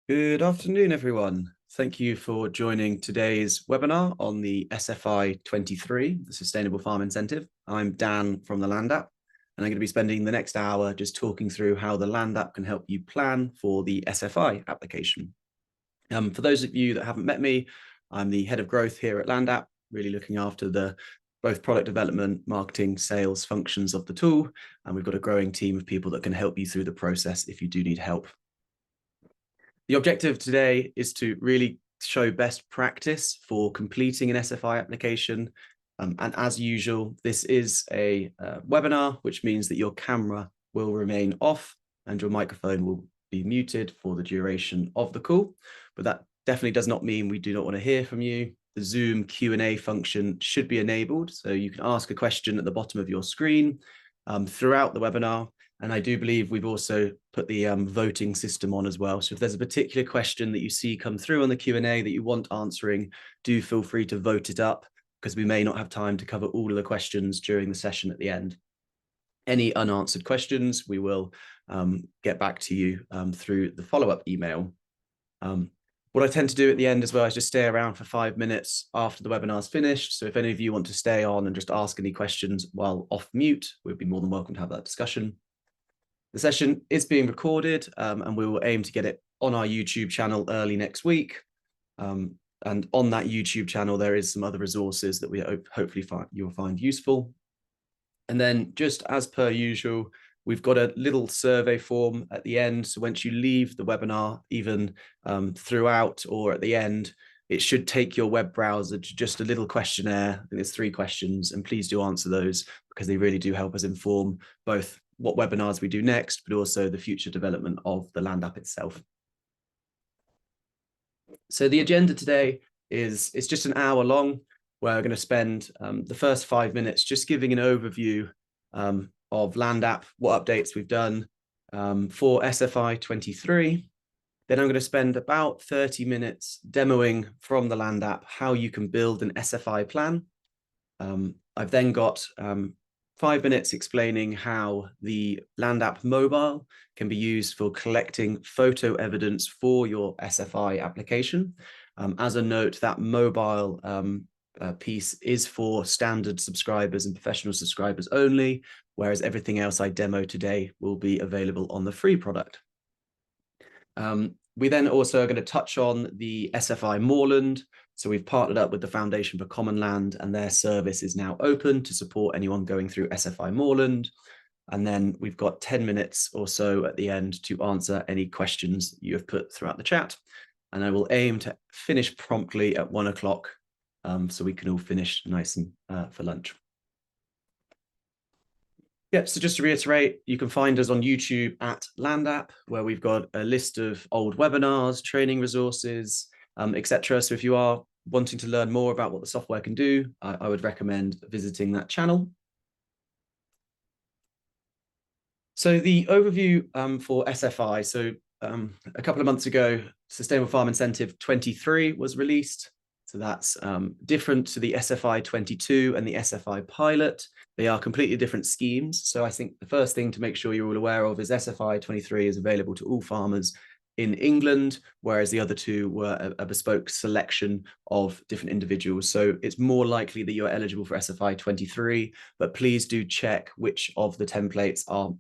Good afternoon, everyone. Thank you for joining today's webinar on the SFI 23, the Sustainable Farm Incentive. I'm Dan from the Land App, and I'm going to be spending the next hour just talking through how the Land App can help you plan for the SFI application. For those of you that haven't met me, I'm the head of growth here at Land App, really looking after the both product development, marketing, sales functions of the tool, and we've got a growing team of people that can help you through the process if you do need help. The objective today is to really show best practice for completing an SFI application. And as usual, this is a webinar, which means that your camera will remain off and your microphone will be muted for the duration of the call. But that definitely does not mean we do not want to hear from you. The Zoom Q&A function should be enabled, so you can ask a question at the bottom of your screen throughout the webinar. And I do believe we've also put the voting system on as well. So if there's a particular question that you see come through on the Q&A that you want answering, do feel free to vote it up, because we may not have time to cover all of the questions during the session at the end. Any unanswered questions, we will get back to you through the follow-up email. What I tend to do at the end as well is just stay around for 5 minutes after the webinar's finished. So if any of you want to stay on and just ask any questions while off mute, we'd be more than welcome to have that discussion. The session is being recorded and we will aim to get it on our YouTube channel early next week. And on that YouTube channel, there is some other resources that we hopefully you'll find useful. And then just as per usual, we've got a little survey form at the end. So once you leave the webinar, even throughout or at the end, it should take your web browser to just a little questionnaire. I think there's 3 questions, and please do answer those because they really do help us inform both what webinars we do next, but also the future development of the Land App itself. So the agenda today is just an hour long, where we're going to spend the first 5 minutes just giving an overview of Land App, what updates we've done for SFI 23. Then I'm going to spend about 30 minutes demoing from the Land App how you can build an SFI plan. I've then got 5 minutes explaining how the Land App mobile can be used for collecting photo evidence for your SFI application. As a note, that mobile piece is for standard subscribers and professional subscribers only, whereas everything else I demo today will be available on the free product. We then also are going to touch on the SFI Moorland. So we've partnered up with the Foundation for Common Land, and their service is now open to support anyone going through SFI Moorland. And then we've got 10 minutes or so at the end to answer any questions you have put throughout the chat. And I will aim to finish promptly at 1 o'clock so we can all finish nice and for lunch. Yep, so just to reiterate, you can find us on YouTube at Land App, where we've got a list of old webinars, training resources, etc. So if you are wanting to learn more about what the software can do, I would recommend visiting that channel. So the overview for SFI. So a couple of months ago, Sustainable Farm Incentive 23 was released. So that's different to the SFI 22 and the SFI pilot. They are completely different schemes. So I think the first thing to make sure you're all aware of is SFI 23 is available to all farmers in England, whereas the other 2 were a bespoke selection of different individuals. So it's more likely that you're eligible for SFI 23, but please do check which of the templates are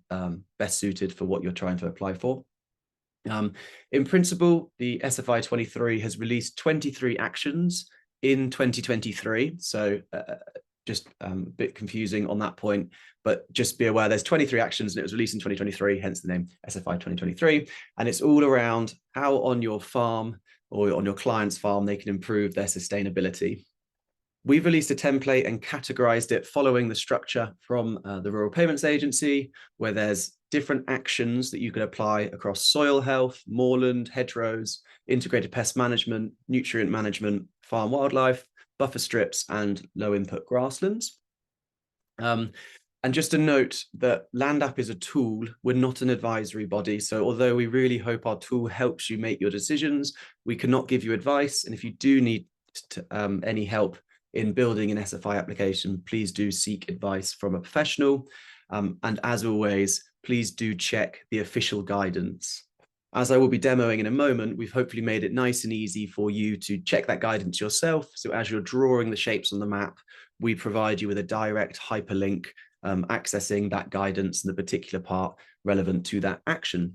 best suited for what you're trying to apply for. In principle, the SFI 23 has released 23 actions in 2023. So just a bit confusing on that point, but just be aware there's 23 actions and it was released in 2023, hence the name SFI 2023. And it's all around how on your farm or on your client's farm they can improve their sustainability. We've released a template and categorized it following the structure from the Rural Payments Agency, where there's different actions that you can apply across soil health, moorland, hedgerows, integrated pest management, nutrient management, farm wildlife, buffer strips, and low input grasslands. And just a note that Land App is a tool, we're not an advisory body. So although we really hope our tool helps you make your decisions, we cannot give you advice. And if you do need any help in building an SFI application, please do seek advice from a professional. And as always, please do check the official guidance. As I will be demoing in a moment, we've hopefully made it nice and easy for you to check that guidance yourself. So as you're drawing the shapes on the map, we provide you with a direct hyperlink accessing that guidance and the particular part relevant to that action.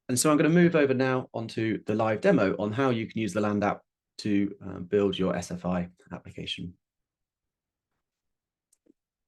And so I'm going to move over now onto the live demo on how you can use the Land app to build your SFI application.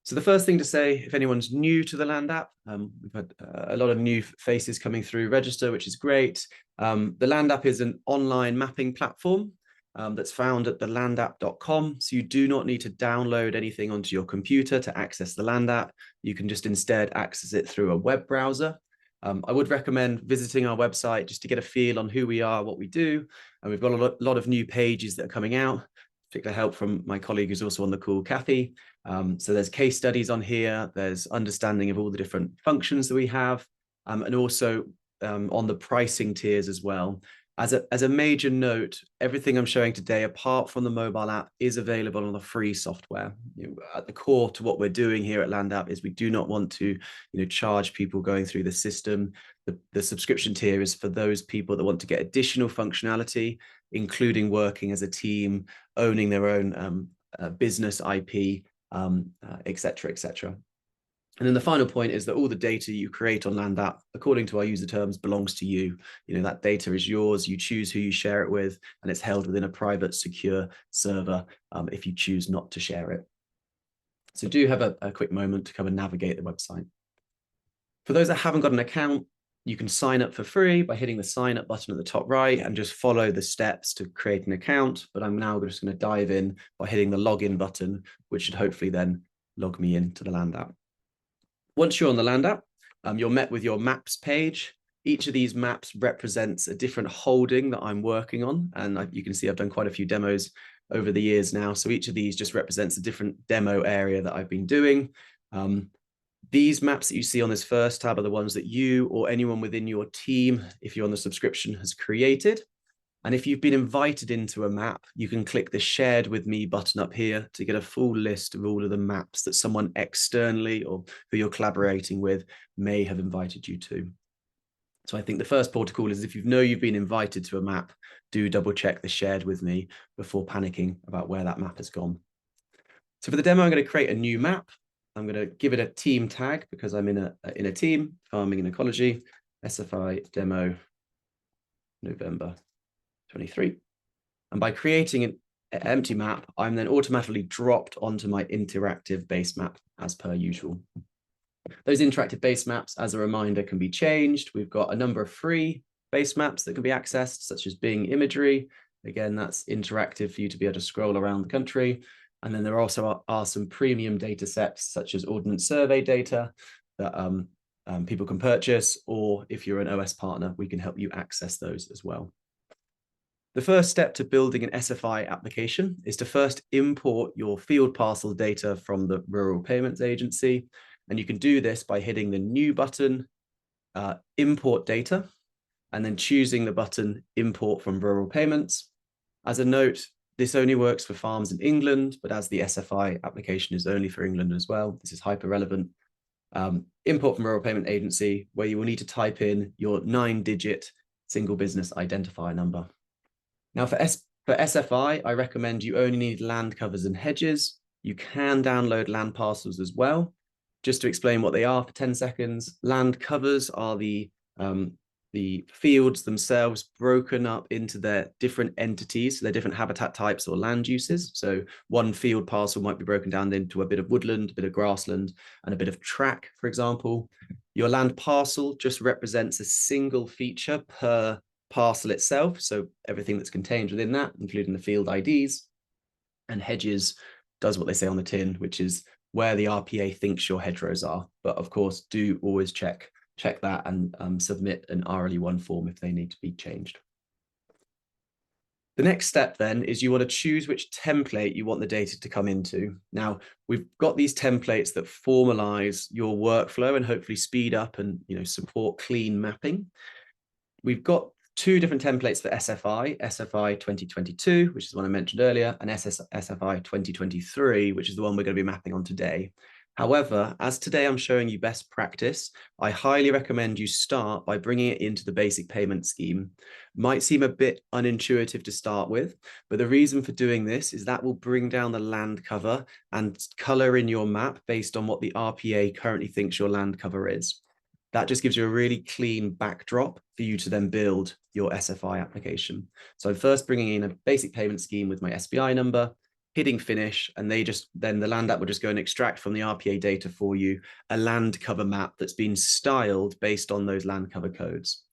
So the first thing to say, if anyone's new to the Land app, we've had a lot of new faces coming through register, which is great. The Land app is an online mapping platform that's found at thelandapp.com. So you do not need to download anything onto your computer to access the Land app. You can just instead access it through a web browser. I would recommend visiting our website just to get a feel on who we are, what we do. And we've got a lot of new pages that are coming out. Particular help from my colleague who's also on the call, Kathy. So there's case studies on here. There's understanding of all the different functions that we have, and also on the pricing tiers as well. As a major note, everything I'm showing today, apart from the mobile app, is available on the free software. At the core to what we're doing here at Land app is we do not want to charge people going through the system. The subscription tier is for those people that want to get additional functionality, including working as a team, owning their own business IP, et cetera, et cetera. And then the final point is that all the data you create on Land app, according to our user terms, belongs to you. That data is yours. You choose who you share it with, and it's held within a private, secure server if you choose not to share it. So do have a quick moment to come and navigate the website. For those that haven't got an account, you can sign up for free by hitting the sign up button at the top right and just follow the steps to create an account. But I'm now just going to dive in by hitting the login button, which should hopefully then log me into the Land app. Once you're on the Land app, you're met with your maps page. Each of these maps represents a different holding that I'm working on. And you can see I've done quite a few demos over the years now. So each of these just represents a different demo area that I've been doing. These maps that you see on this first tab are the ones that you or anyone within your team, if you're on the subscription, has created. And if you've been invited into a map, you can click the shared with me button up here to get a full list of all of the maps that someone externally or who you're collaborating with may have invited you to. So I think the first port of call is if you know you've been invited to a map, do double check the shared with me before panicking about where that map has gone. So for the demo, I'm going to create a new map. I'm going to give it a team tag because I'm in a team, farming and ecology, SFI demo November 23. And by creating an empty map, I'm then automatically dropped onto my interactive base map as per usual. Those interactive base maps, as a reminder, can be changed. We've got a number of free base maps that can be accessed, such as Bing imagery. Again, that's interactive for you to be able to scroll around the country. And then there also are some premium data sets, such as Ordnance Survey data that people can purchase, or if you're an OS partner, we can help you access those as well. The first step to building an SFI application is to first import your field parcel data from the Rural Payments Agency. And you can do this by hitting the new button, import data, and then choosing the button import from Rural Payments. As a note, this only works for farms in England, but as the SFI application is only for England as well, this is hyper relevant. Import from Rural Payment Agency, where you will need to type in your 9-digit single business identifier number. Now for SFI, I recommend you only need land covers and hedges. You can download land parcels as well. Just to explain what they are for 10 seconds, land covers are the fields themselves broken up into their different entities, so their different habitat types or land uses. So one field parcel might be broken down into a bit of woodland, a bit of grassland, and a bit of track, for example. Your land parcel just represents a single feature per parcel itself, so everything that's contained within that, including the field IDs. And hedges does what they say on the tin, which is where the RPA thinks your hedgerows are. But of course, do always check that and submit an RLE1 form if they need to be changed. The next step then is you want to choose which template you want the data to come into. Now, we've got these templates that formalize your workflow and hopefully speed up and support clean mapping. We've got two different templates for SFI, SFI 2022, which is the one I mentioned earlier, and SFI 2023, which is the one we're going to be mapping on today. However, as today I'm showing you best practice, I highly recommend you start by bringing it into the basic payment scheme. Might seem a bit unintuitive to start with, but the reason for doing this is that will bring down the land cover and color in your map based on what the RPA currently thinks your land cover is. That just gives you a really clean backdrop for you to then build your SFI application. So I'm first bringing in a basic payment scheme with my SBI number, hitting finish, and then the land app will just go and extract from the RPA data for you a land cover map that's been styled based on those land cover codes.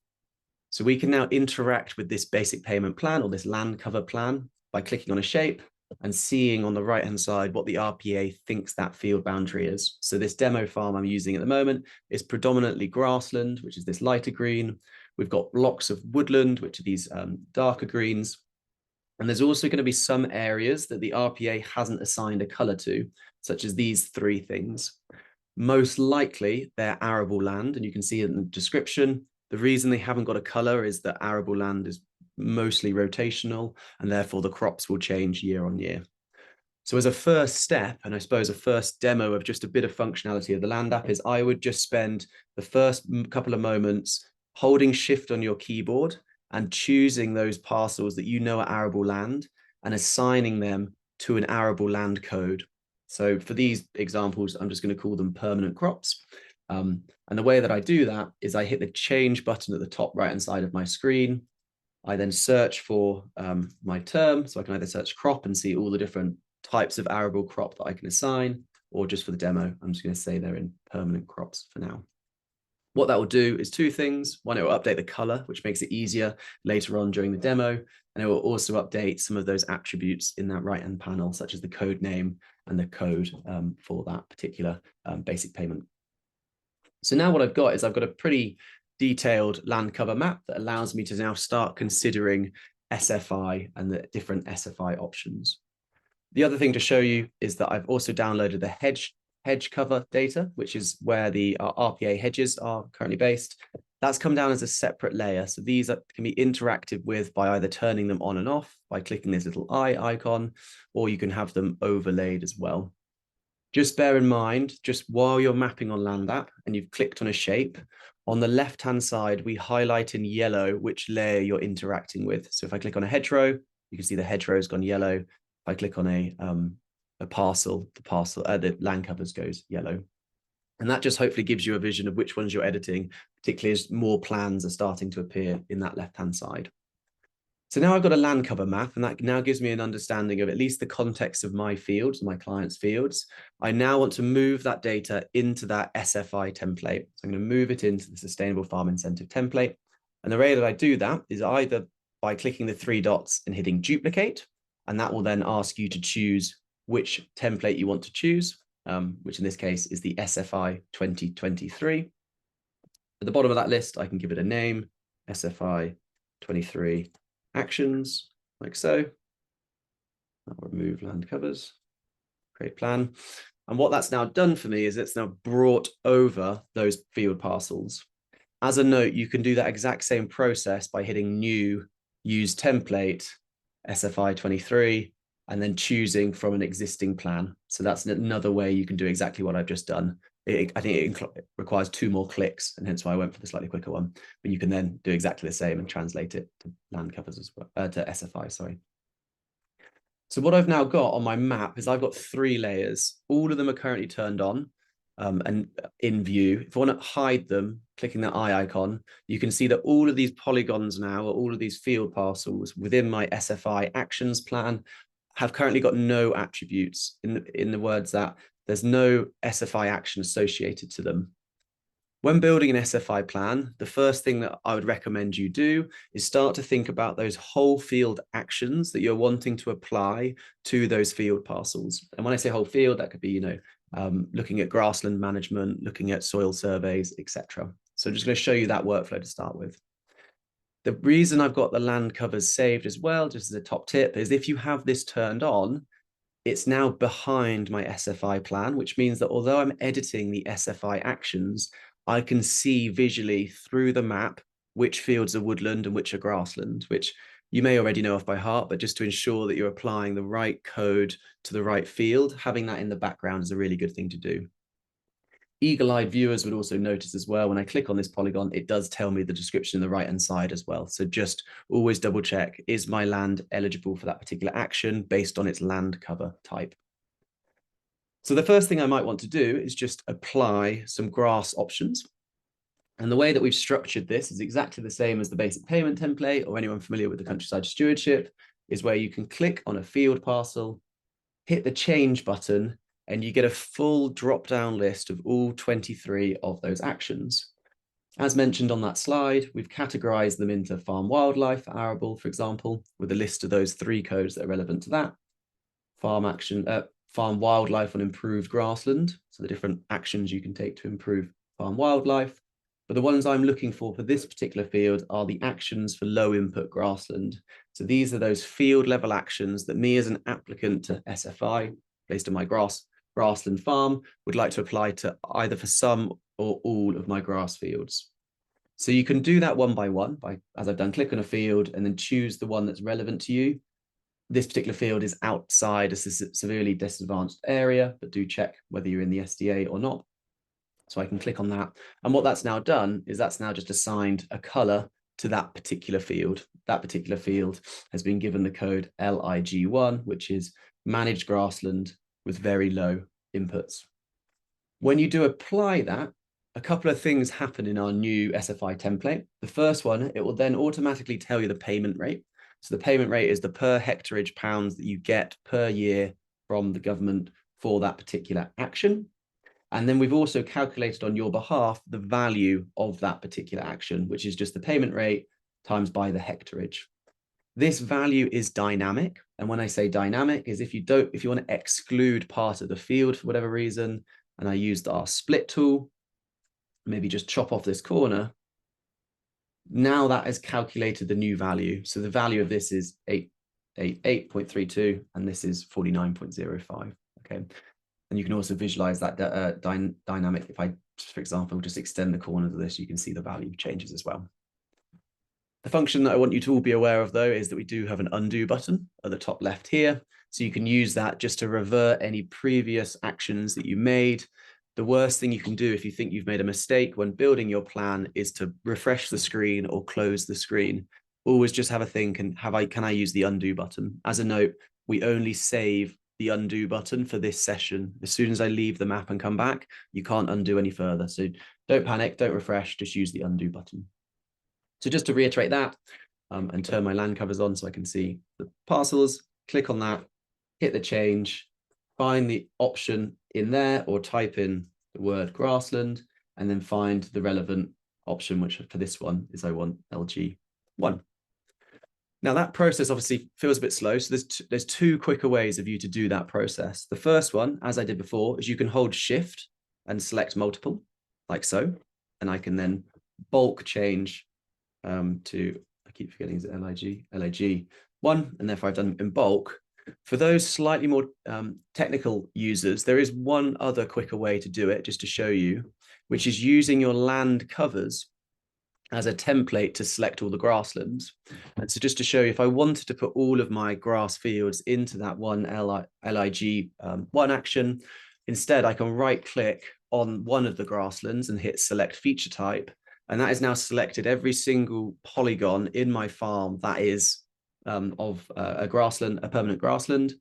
So we can now interact with this basic payment plan or this land cover plan by clicking on a shape and seeing on the right-hand side what the RPA thinks that field boundary is. So this demo farm I'm using at the moment is predominantly grassland, which is this lighter green. We've got blocks of woodland, which are these darker greens. And there's also going to be some areas that the RPA hasn't assigned a color to, such as these three things. Most likely they're arable land, and you can see in the description, the reason they haven't got a color is that arable land is mostly rotational, and therefore the crops will change year on year. So as a first step, and I suppose a first demo of just a bit of functionality of the land app, is I would just spend the first couple of moments holding shift on your keyboard and choosing those parcels that you know are arable land and assigning them to an arable land code. So for these examples, I'm just going to call them permanent crops. And the way that I do that is I hit the change button at the top right-hand side of my screen. I then search for my term. So I can either search crop and see all the different types of arable crop that I can assign, or just for the demo, I'm just going to say they're in permanent crops for now. What that will do is two things. One, it will update the color, which makes it easier later on during the demo. And it will also update some of those attributes in that right-hand panel, such as the code name and the code for that particular basic payment. So now what I've got is I've got a pretty detailed land cover map that allows me to now start considering SFI and the different SFI options. The other thing to show you is that I've also downloaded the hedge cover data, which is where the RPA hedges are currently based. That's come down as a separate layer. So these can be interacted with by either turning them on and off by clicking this little eye icon, or you can have them overlaid as well. Just bear in mind, just while you're mapping on land app and you've clicked on a shape, on the left-hand side, we highlight in yellow which layer you're interacting with. So if I click on a hedgerow, you can see the hedgerow's gone yellow. If I click on a parcel, the land covers goes yellow. And that just hopefully gives you a vision of which ones you're editing, particularly as more plans are starting to appear in that left-hand side. So now I've got a land cover map, and that now gives me an understanding of at least the context of my fields, my clients' fields. I now want to move that data into that SFI template. So I'm going to move it into the Sustainable Farm Incentive template. And the way that I do that is either by clicking the three dots and hitting duplicate, and that will then ask you to choose which template you want to choose, which in this case is the SFI 2023. At the bottom of that list, I can give it a name, SFI 23 actions, like so. I'll remove land covers, create plan. And what that's now done for me is it's now brought over those field parcels. As a note, you can do that exact same process by hitting new, use template, SFI 23, and then choosing from an existing plan. So that's another way you can do exactly what I've just done. I think it requires 2 more clicks, and hence why I went for the slightly quicker one. But you can then do exactly the same and translate it to land covers as well, to SFI, sorry. So what I've now got on my map is I've got 3 layers. All of them are currently turned on and in view. If I want to hide them, clicking that eye icon, you can see that all of these polygons now, or all of these field parcels within my SFI actions plan have currently got no attributes, in the words that there's no SFI action associated to them. When building an SFI plan, the first thing that I would recommend you do is start to think about those whole field actions that you're wanting to apply to those field parcels. And when I say whole field, that could be, looking at grassland management, looking at soil surveys, etc. So I'm just going to show you that workflow to start with. The reason I've got the land covers saved as well, just as a top tip, is if you have this turned on, it's now behind my SFI plan, which means that although I'm editing the SFI actions, I can see visually through the map which fields are woodland and which are grassland, which you may already know off by heart, but just to ensure that you're applying the right code to the right field, having that in the background is a really good thing to do. Eagle-eyed viewers would also notice as well, when I click on this polygon, it does tell me the description on the right-hand side as well. So just always double check, is my land eligible for that particular action based on its land cover type? So the first thing I might want to do is just apply some grass options. And the way that we've structured this is exactly the same as the basic payment template, or anyone familiar with the countryside stewardship, is where you can click on a field parcel, hit the change button, and you get a full drop-down list of all 23 of those actions. As mentioned on that slide, we've categorized them into farm wildlife, arable, for example, with a list of those 3 codes that are relevant to that. Farm wildlife on improved grassland, so the different actions you can take to improve farm wildlife. But the ones I'm looking for this particular field are the actions for low input grassland. So these are those field level actions that me as an applicant to SFI, based on my grassland farm, would like to apply to either for some or all of my grass fields. So you can do that one by one, as I've done, click on a field and then choose the one that's relevant to you. This particular field is outside a severely disadvantaged area, but do check whether you're in the SDA or not. So I can click on that. And what that's now done is that's now just assigned a color to that particular field. That particular field has been given the code LIG1, which is managed grassland with very low inputs. When you do apply that, a couple of things happen in our new SFI template. The first one, it will then automatically tell you the payment rate. So the payment rate is the per hectareage pounds that you get per year from the government for that particular action. And then we've also calculated on your behalf the value of that particular action, which is just the payment rate times by the hectareage. This value is dynamic. And when I say dynamic is if you want to exclude part of the field for whatever reason, and I used our split tool, maybe just chop off this corner. Now that has calculated the new value. So the value of this is 8.32, and this is 49.05. Okay. And you can also visualize that dynamic. If I, for example, just extend the corner of this, you can see the value changes as well. The function that I want you to all be aware of, though, is that we do have an undo button at the top left here. So you can use that just to revert any previous actions that you made. The worst thing you can do if you think you've made a mistake when building your plan is to refresh the screen or close the screen. Always just have a think, and can I use the undo button? As a note, we only save the undo button for this session. As soon as I leave the map and come back, you can't undo any further. So don't panic, don't refresh, just use the undo button. So just to reiterate that, and turn my land covers on so I can see the parcels, click on that, hit the change, find the option in there or type in the word grassland, and then find the relevant option, which for this one is I want LG1. Now that process obviously feels a bit slow. So there's 2 quicker ways of you to do that process. The first one, as I did before, is you can hold shift and select multiple like so. And I can then bulk change to, I keep forgetting, is it LIG1, and therefore I've done in bulk. For those slightly more technical users, there is one other quicker way to do it, just to show you, which is using your land covers as a template to select all the grasslands. And so just to show you, if I wanted to put all of my grass fields into that one LIG1 action, instead I can right click on one of the grasslands and hit select feature type. And that has now selected every single polygon in my farm that is of a grassland, a permanent grassland.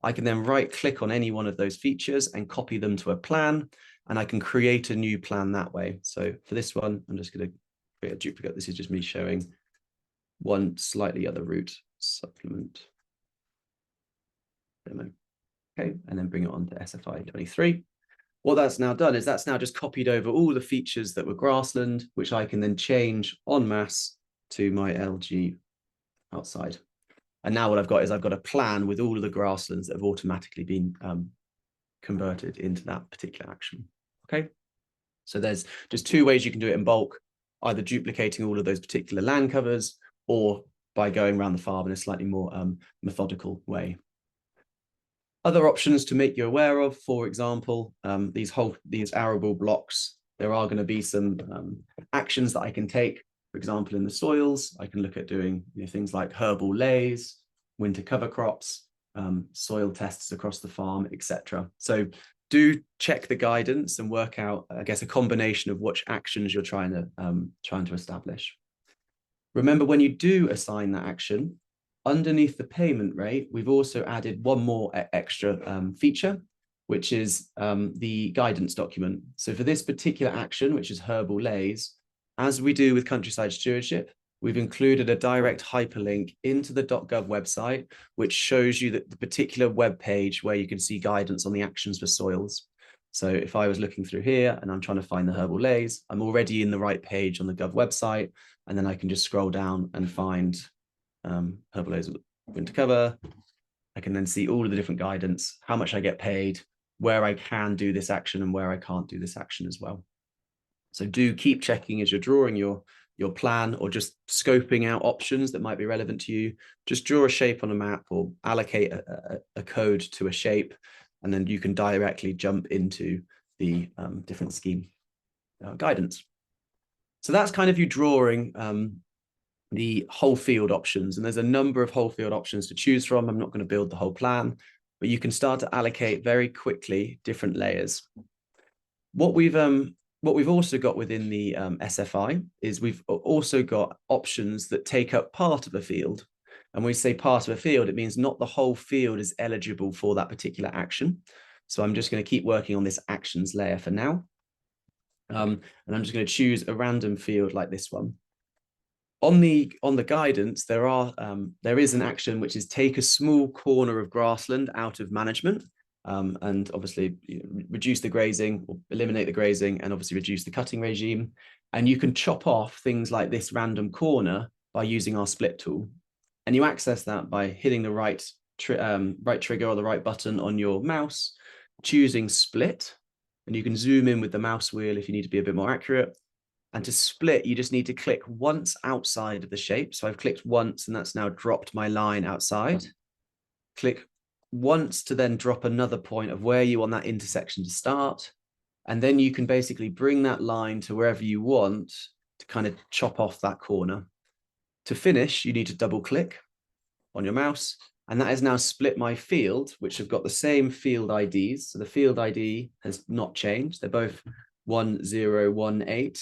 I can then right click on any one of those features and copy them to a plan, and I can create a new plan that way. So for this one, I'm just going to create a duplicate. This is just me showing one slightly other route, supplement. Okay, and then bring it on to SFI 23. What that's now done is that's now just copied over all the features that were grassland, which I can then change en masse to my LG outside. And now what I've got is I've got a plan with all of the grasslands that have automatically been converted into that particular action. Okay, so there's just 2 ways you can do it in bulk, either duplicating all of those particular land covers or by going around the farm in a slightly more methodical way. Other options to make you aware of, for example, these arable blocks, there are going to be some actions that I can take. For example, in the soils, I can look at doing things like herbal lays, winter cover crops, soil tests across the farm, etc. So do check the guidance and work out, I guess, a combination of which actions you're trying to establish. Remember, when you do assign that action, underneath the payment rate, we've also added one more extra feature, which is the guidance document. So for this particular action, which is herbal lays, as we do with countryside stewardship, we've included a direct hyperlink into the .gov website, which shows you the particular web page where you can see guidance on the actions for soils. So if I was looking through here and I'm trying to find the herbal lays, I'm already in the right page on the Gov website, and then I can just scroll down and find herbal lays winter cover. I can then see all of the different guidance, how much I get paid, where I can do this action and where I can't do this action as well. So do keep checking as you're drawing your plan or just scoping out options that might be relevant to you. Just draw a shape on a map or allocate a code to a shape, and then you can directly jump into the different scheme guidance. So that's kind of you drawing the whole field options. And there's a number of whole field options to choose from. I'm not going to build the whole plan, but you can start to allocate very quickly different layers. What we've also got within the SFI is we've also got options that take up part of a field. And when we say part of a field, it means not the whole field is eligible for that particular action. So I'm just going to keep working on this actions layer for now. And I'm just going to choose a random field like this one. On the guidance, there is an action which is take a small corner of grassland out of management. And obviously reduce the grazing or eliminate the grazing, and obviously reduce the cutting regime. And you can chop off things like this random corner by using our split tool. And you access that by hitting the right trigger or the right button on your mouse, choosing split, and you can zoom in with the mouse wheel if you need to be a bit more accurate. And to split, you just need to click once outside of the shape. So I've clicked once and that's now dropped my line outside. Click once to then drop another point of where you want that intersection to start. And then you can basically bring that line to wherever you want to kind of chop off that corner. To finish, you need to double click on your mouse, and that has now split my field, which have got the same field IDs. So the field ID has not changed. They're both 1018,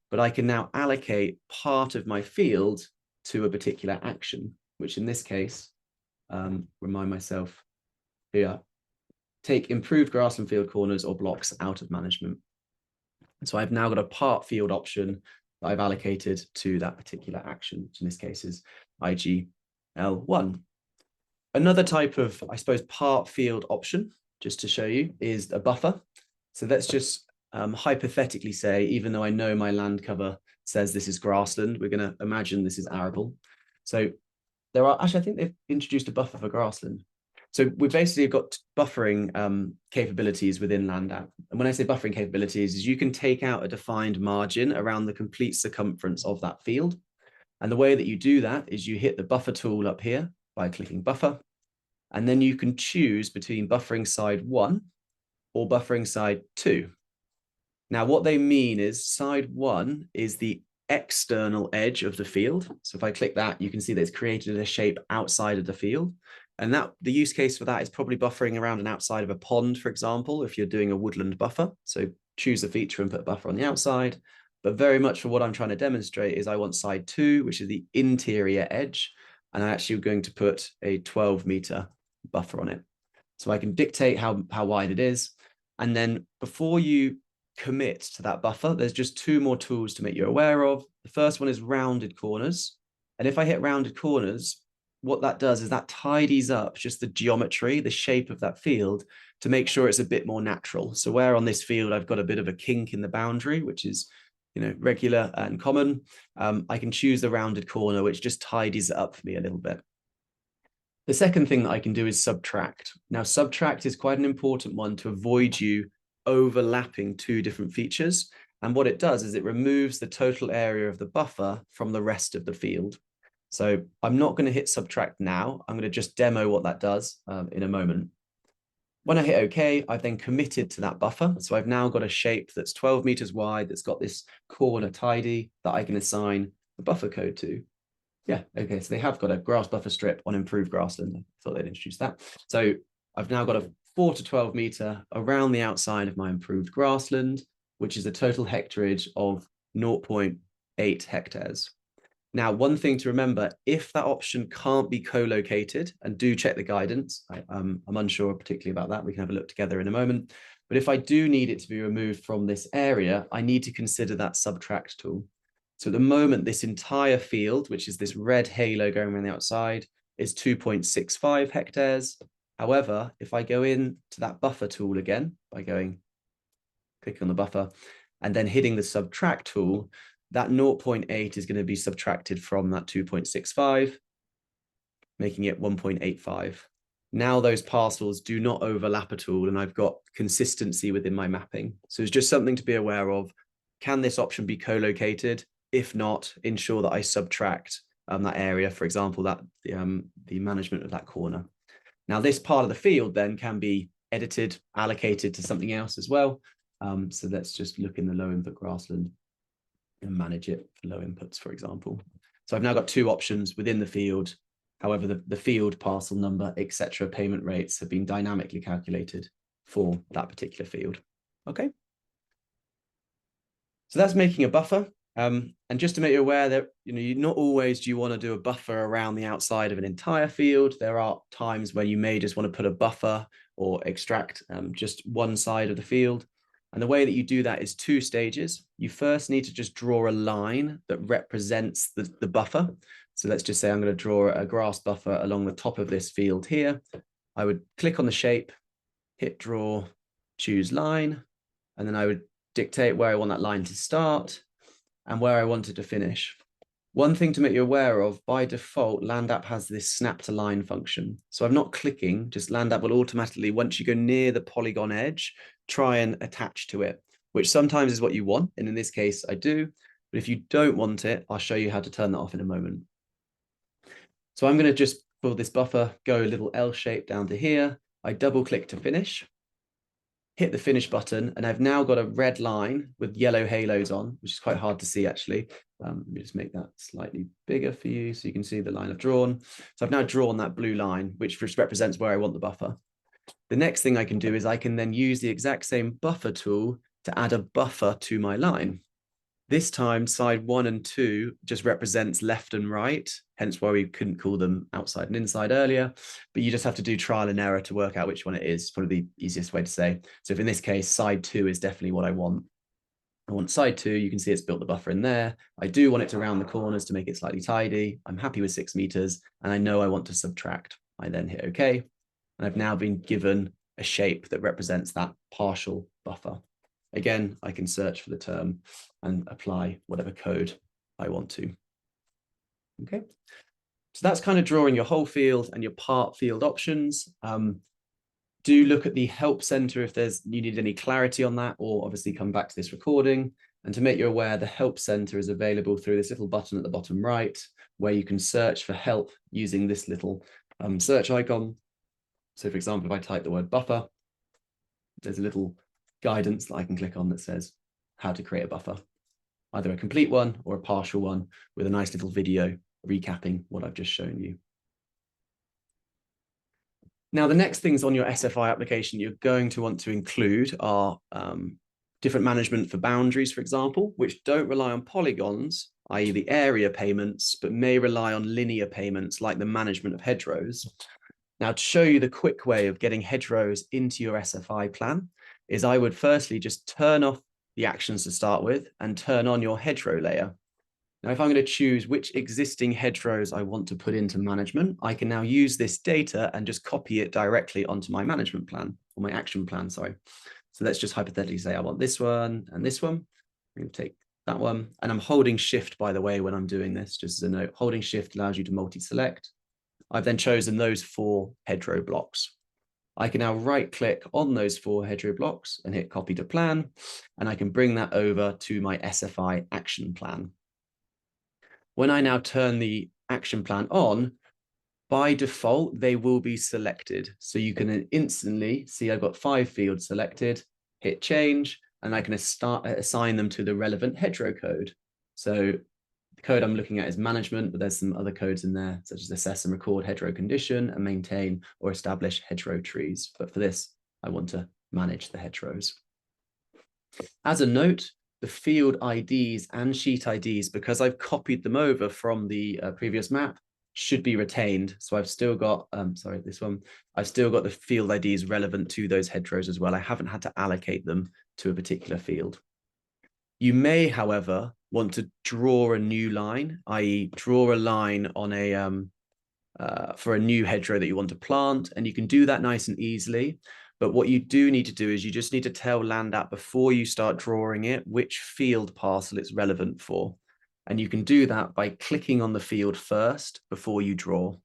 but I can now allocate part of my field to a particular action, which in this case, remind myself here, take improved grassland field corners or blocks out of management. So I've now got a part field option that I've allocated to that particular action, which in this case is IGL1. Another type of, I suppose, part field option, just to show you, is a buffer. So let's just hypothetically say, even though I know my land cover says this is grassland, we're going to imagine this is arable. So there are, actually, I think they've introduced a buffer for grassland. So we've basically got buffering capabilities within Land App. And when I say buffering capabilities, is you can take out a defined margin around the complete circumference of that field. And the way that you do that is you hit the buffer tool up here by clicking buffer. And then you can choose between buffering side 1 or buffering side 2. Now, what they mean is side 1 is the external edge of the field. So if I click that, you can see that it's created a shape outside of the field. And that the use case for that is probably buffering around an outside of a pond, for example, if you're doing a woodland buffer. So choose the feature and put a buffer on the outside. But very much for what I'm trying to demonstrate is I want side 2, which is the interior edge. And I'm actually going to put a 12-meter buffer on it. So I can dictate how wide it is. And then before you commit to that buffer, there's just 2 more tools to make you aware of. The first one is rounded corners. And if I hit rounded corners, what that does is that tidies up just the geometry, the shape of that field, to make sure it's a bit more natural. So where on this field I've got a bit of a kink in the boundary, which is, you know, regular and common, I can choose the rounded corner, which just tidies it up for me a little bit. The second thing that I can do is subtract. Now, subtract is quite an important one to avoid you overlapping 2 different features. And what it does is it removes the total area of the buffer from the rest of the field. So I'm not going to hit subtract now. I'm going to just demo what that does in a moment. When I hit OK, I've then committed to that buffer. So I've now got a shape that's 12 meters wide, that's got this corner tidy that I can assign the buffer code to. Yeah, okay, so they have got a grass buffer strip on improved grassland. I thought they'd introduce that. So I've now got a 4 to 12 meter around the outside of my improved grassland, which is a total hectareage of 0.8 hectares. Now, one thing to remember, if that option can't be co-located, and do check the guidance, I'm unsure particularly about that, we can have a look together in a moment, but if I do need it to be removed from this area, I need to consider that subtract tool. So at the moment, this entire field, which is this red halo going around the outside, is 2.65 hectares. However, if I go in to that buffer tool again, by clicking on the buffer, and then hitting the subtract tool, that 0.8 is going to be subtracted from that 2.65, making it 1.85. Now those parcels do not overlap at all, and I've got consistency within my mapping. So it's just something to be aware of. Can this option be co-located? If not, ensure that I subtract that area, for example, that the management of that corner. Now, this part of the field then can be edited, allocated to something else as well. So let's just look in the low input grassland and manage it for low inputs, for example. So I've now got two options within the field. However, the field, parcel number, etc., payment rates have been dynamically calculated for that particular field. Okay. So that's making a buffer. And just to make you aware that, not always do you want to do a buffer around the outside of an entire field. There are times when you may just want to put a buffer or extract just one side of the field. And the way that you do that is two stages. You first need to just draw a line that represents the buffer. So let's just say I'm going to draw a grass buffer along the top of this field here. I would click on the shape, hit draw, choose line, and then I would dictate where I want that line to start and where I want it to finish. One thing to make you aware of, by default, LandApp has this snap to line function. So I'm not clicking, just LandApp will automatically, once you go near the polygon edge, try and attach to it, which sometimes is what you want. And in this case, I do. But if you don't want it, I'll show you how to turn that off in a moment. So I'm going to just, for this buffer, go a little L shape down to here. I double click to finish, hit the finish button, and I've now got a red line with yellow halos on, which is quite hard to see actually. Let me just make that slightly bigger for you so you can see the line I've drawn. So I've now drawn that blue line, which just represents where I want the buffer. The next thing I can do is I can then use the exact same buffer tool to add a buffer to my line. This time, side 1 and 2 just represents left and right, hence why we couldn't call them outside and inside earlier, but you just have to do trial and error to work out which one it is. It's probably the easiest way to say. So if in this case, side 2 is definitely what I want. I want side 2, you can see it's built the buffer in there. I do want it to round the corners to make it slightly tidy. I'm happy with 6 meters, and I know I want to subtract. I then hit OK, and I've now been given a shape that represents that partial buffer. Again, I can search for the term and apply whatever code I want to. Okay, so that's kind of drawing your whole field and your part field options. Do look at the help center if you need any clarity on that, or obviously come back to this recording. And to make you aware, the help center is available through this little button at the bottom right, where you can search for help using this little search icon. So for example, if I type the word buffer, there's a little guidance that I can click on that says how to create a buffer, either a complete one or a partial one with a nice little video recapping what I've just shown you. Now, the next things on your SFI application you're going to want to include are different management for boundaries, for example, which don't rely on polygons, i.e. the area payments, but may rely on linear payments like the management of hedgerows. Now, to show you the quick way of getting hedgerows into your SFI plan is I would firstly just turn off the actions to start with and turn on your hedgerow layer. Now, if I'm going to choose which existing hedgerows I want to put into management, I can now use this data and just copy it directly onto my management plan, or my action plan, sorry. So let's just hypothetically say I want this one and this one. I'm going to take that one, and I'm holding shift, by the way, when I'm doing this, just as a note. Holding shift allows you to multi-select. I've then chosen those 4 hedgerow blocks. I can now right-click on those 4 hedgerow blocks and hit copy to plan, and I can bring that over to my SFI action plan. When I now turn the action plan on, by default, they will be selected. So you can instantly see I've got 5 fields selected, hit change, and I can assign them to the relevant hedgerow code. So the code I'm looking at is management, but there's some other codes in there, such as assess and record hedgerow condition and maintain or establish hedgerow trees. But for this, I want to manage the hedgerows. As a note, the field IDs and sheet IDs, because I've copied them over from the previous map, should be retained. So I've still got, sorry, this one, I've still got the field IDs relevant to those hedgerows as well. I haven't had to allocate them to a particular field. You may, however, want to draw a new line, i.e. draw a line on a, for a new hedgerow that you want to plant, and you can do that nice and easily. But what you do need to do is you just need to tell LandApp before you start drawing it, which field parcel it's relevant for. And you can do that by clicking on the field first before you draw.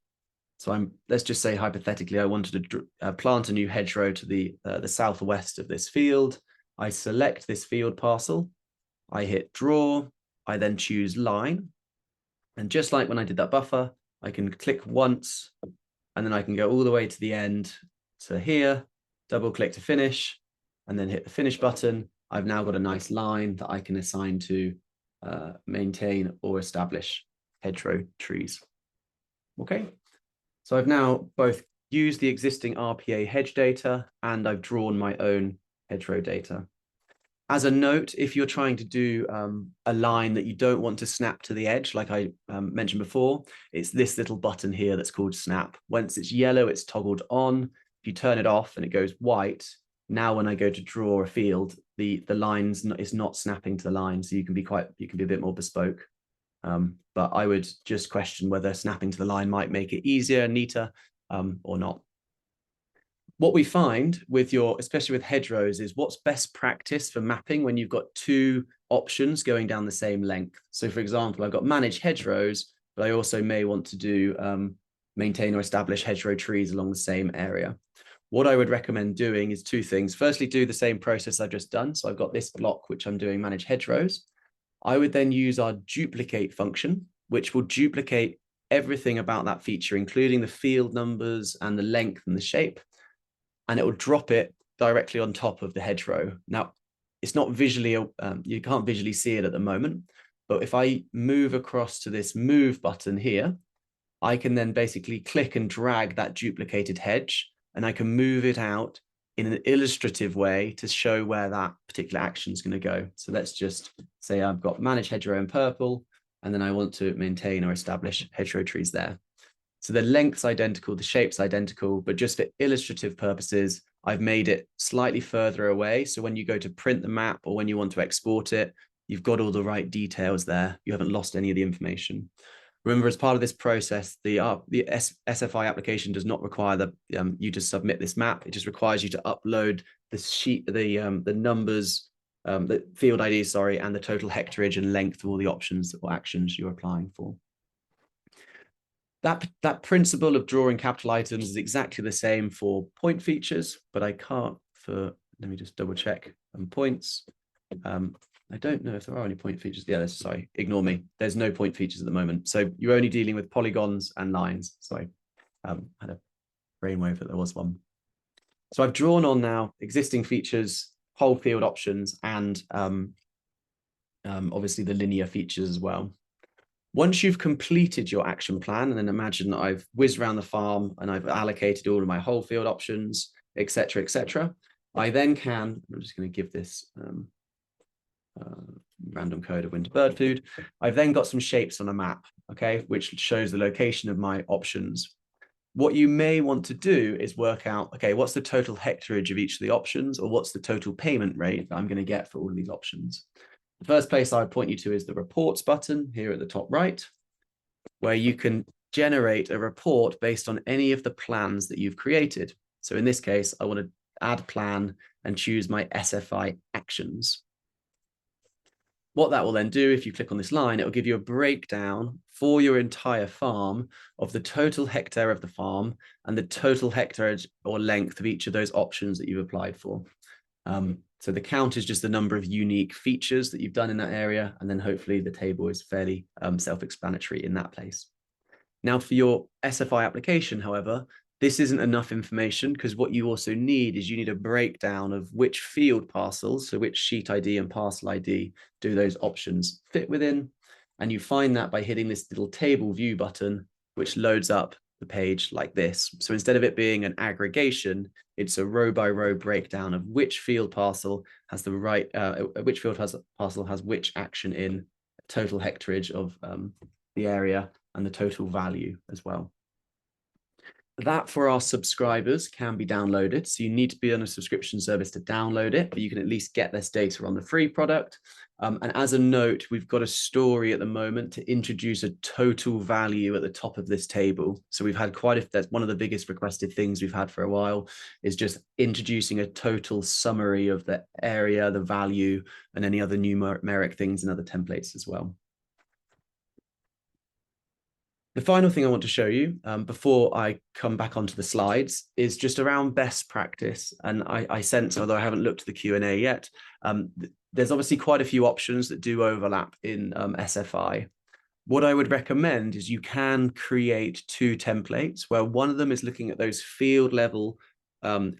So let's just say hypothetically, I wanted to plant a new hedgerow to the southwest of this field. I select this field parcel, I hit draw, I then choose line. And just like when I did that buffer, I can click once, and then I can go all the way to the end to here, double click to finish, and then hit the finish button. I've now got a nice line that I can assign to maintain or establish hedgerow trees. Okay, so I've now both used the existing RPA hedge data and I've drawn my own hedgerow data. As a note, if you're trying to do a line that you don't want to snap to the edge, like I mentioned before, it's this little button here that's called snap. Once it's yellow, it's toggled on. If you turn it off and it goes white, now when I go to draw a field, the lines is not snapping to the line, so you can be a bit more bespoke. But I would just question whether snapping to the line might make it easier, neater, or not. What we find with especially with hedgerows, is what's best practice for mapping when you've got two options going down the same length. So for example, I've got manage hedgerows, but I also may want to do maintain or establish hedgerow trees along the same area. What I would recommend doing is two things. Firstly, do the same process I've just done. So I've got this block, which I'm doing manage hedgerows. I would then use our duplicate function, which will duplicate everything about that feature, including the field numbers and the length and the shape. And it will drop it directly on top of the hedgerow. Now, it's not visually, you can't visually see it at the moment, but if I move across to this move button here, I can then basically click and drag that duplicated hedge, and I can move it out in an illustrative way to show where that particular action is going to go. So let's just say I've got manage hedgerow in purple, and then I want to maintain or establish hedgerow trees there. So the length's identical, the shape's identical, but just for illustrative purposes, I've made it slightly further away. So when you go to print the map or when you want to export it, you've got all the right details there. You haven't lost any of the information. Remember, as part of this process, the SFI application does not require you to submit this map. It just requires you to upload the sheet, the numbers, the field IDs, sorry, and the total hectareage and length of all the options or actions you're applying for. That principle of drawing capital items is exactly the same for point features, but I can't let me just double check points. I don't know if there are any point features. Yeah, sorry, ignore me. There's no point features at the moment. So you're only dealing with polygons and lines. Sorry, I had a brainwave that there was one. So I've drawn on now existing features, whole field options, and obviously the linear features as well. Once you've completed your action plan, and then imagine that I've whizzed around the farm and I've allocated all of my whole field options, etc., I then can, I'm just going to give this random code of winter bird food. I've then got some shapes on a map, okay, which shows the location of my options. What you may want to do is work out, okay, what's the total hectareage of each of the options, or what's the total payment rate that I'm going to get for all of these options. The first place I would point you to is the reports button here at the top right, where you can generate a report based on any of the plans that you've created. So in this case, I want to add plan and choose my SFI actions. What that will then do, if you click on this line, it will give you a breakdown for your entire farm of the total hectare of the farm and the total hectareage or length of each of those options that you've applied for. So the count is just the number of unique features that you've done in that area. And then hopefully the table is fairly self-explanatory in that place. Now for your SFI application, however, this isn't enough information, because what you also need is you need a breakdown of which field parcels, so which sheet ID and parcel ID do those options fit within. And you find that by hitting this little table view button, which loads up the page like this. So instead of it being an aggregation, it's a row by row breakdown of which field parcel has the right, which field parcel has which action in, total hectareage of the area, and the total value as well. That for our subscribers can be downloaded. So you need to be on a subscription service to download it, but you can at least get this data on the free product. And as a note, we've got a story at the moment to introduce a total value at the top of this table. So we've had that's one of the biggest requested things we've had for a while, is just introducing a total summary of the area, the value, and any other numeric things and other templates as well. The final thing I want to show you before I come back onto the slides is just around best practice. And I sense, although I haven't looked at the Q&A yet, there's obviously quite a few options that do overlap in SFI. What I would recommend is you can create 2 templates, where one of them is looking at those field level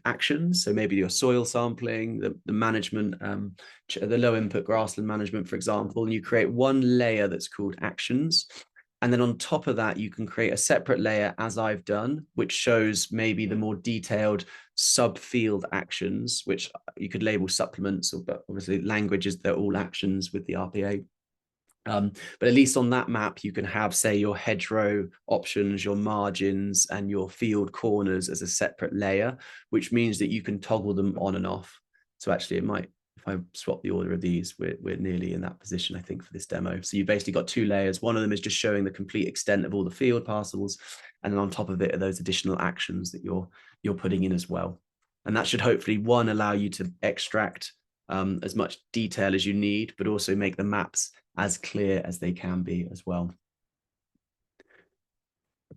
actions. So maybe your soil sampling, the management, the low input grassland management, for example, and you create one layer that's called actions. And then on top of that, you can create a separate layer, as I've done, which shows maybe the more detailed subfield actions, which you could label supplements, but obviously languages, they're all actions with the RPA. But at least on that map, you can have, say, your hedgerow options, your margins, and your field corners as a separate layer, which means that you can toggle them on and off. So actually, it might, if I swap the order of these, we're nearly in that position, I think, for this demo. So you've basically got 2 layers. One of them is just showing the complete extent of all the field parcels, and then on top of it are those additional actions that you're putting in as well. And that should hopefully, one, allow you to extract as much detail as you need, but also make the maps as clear as they can be as well.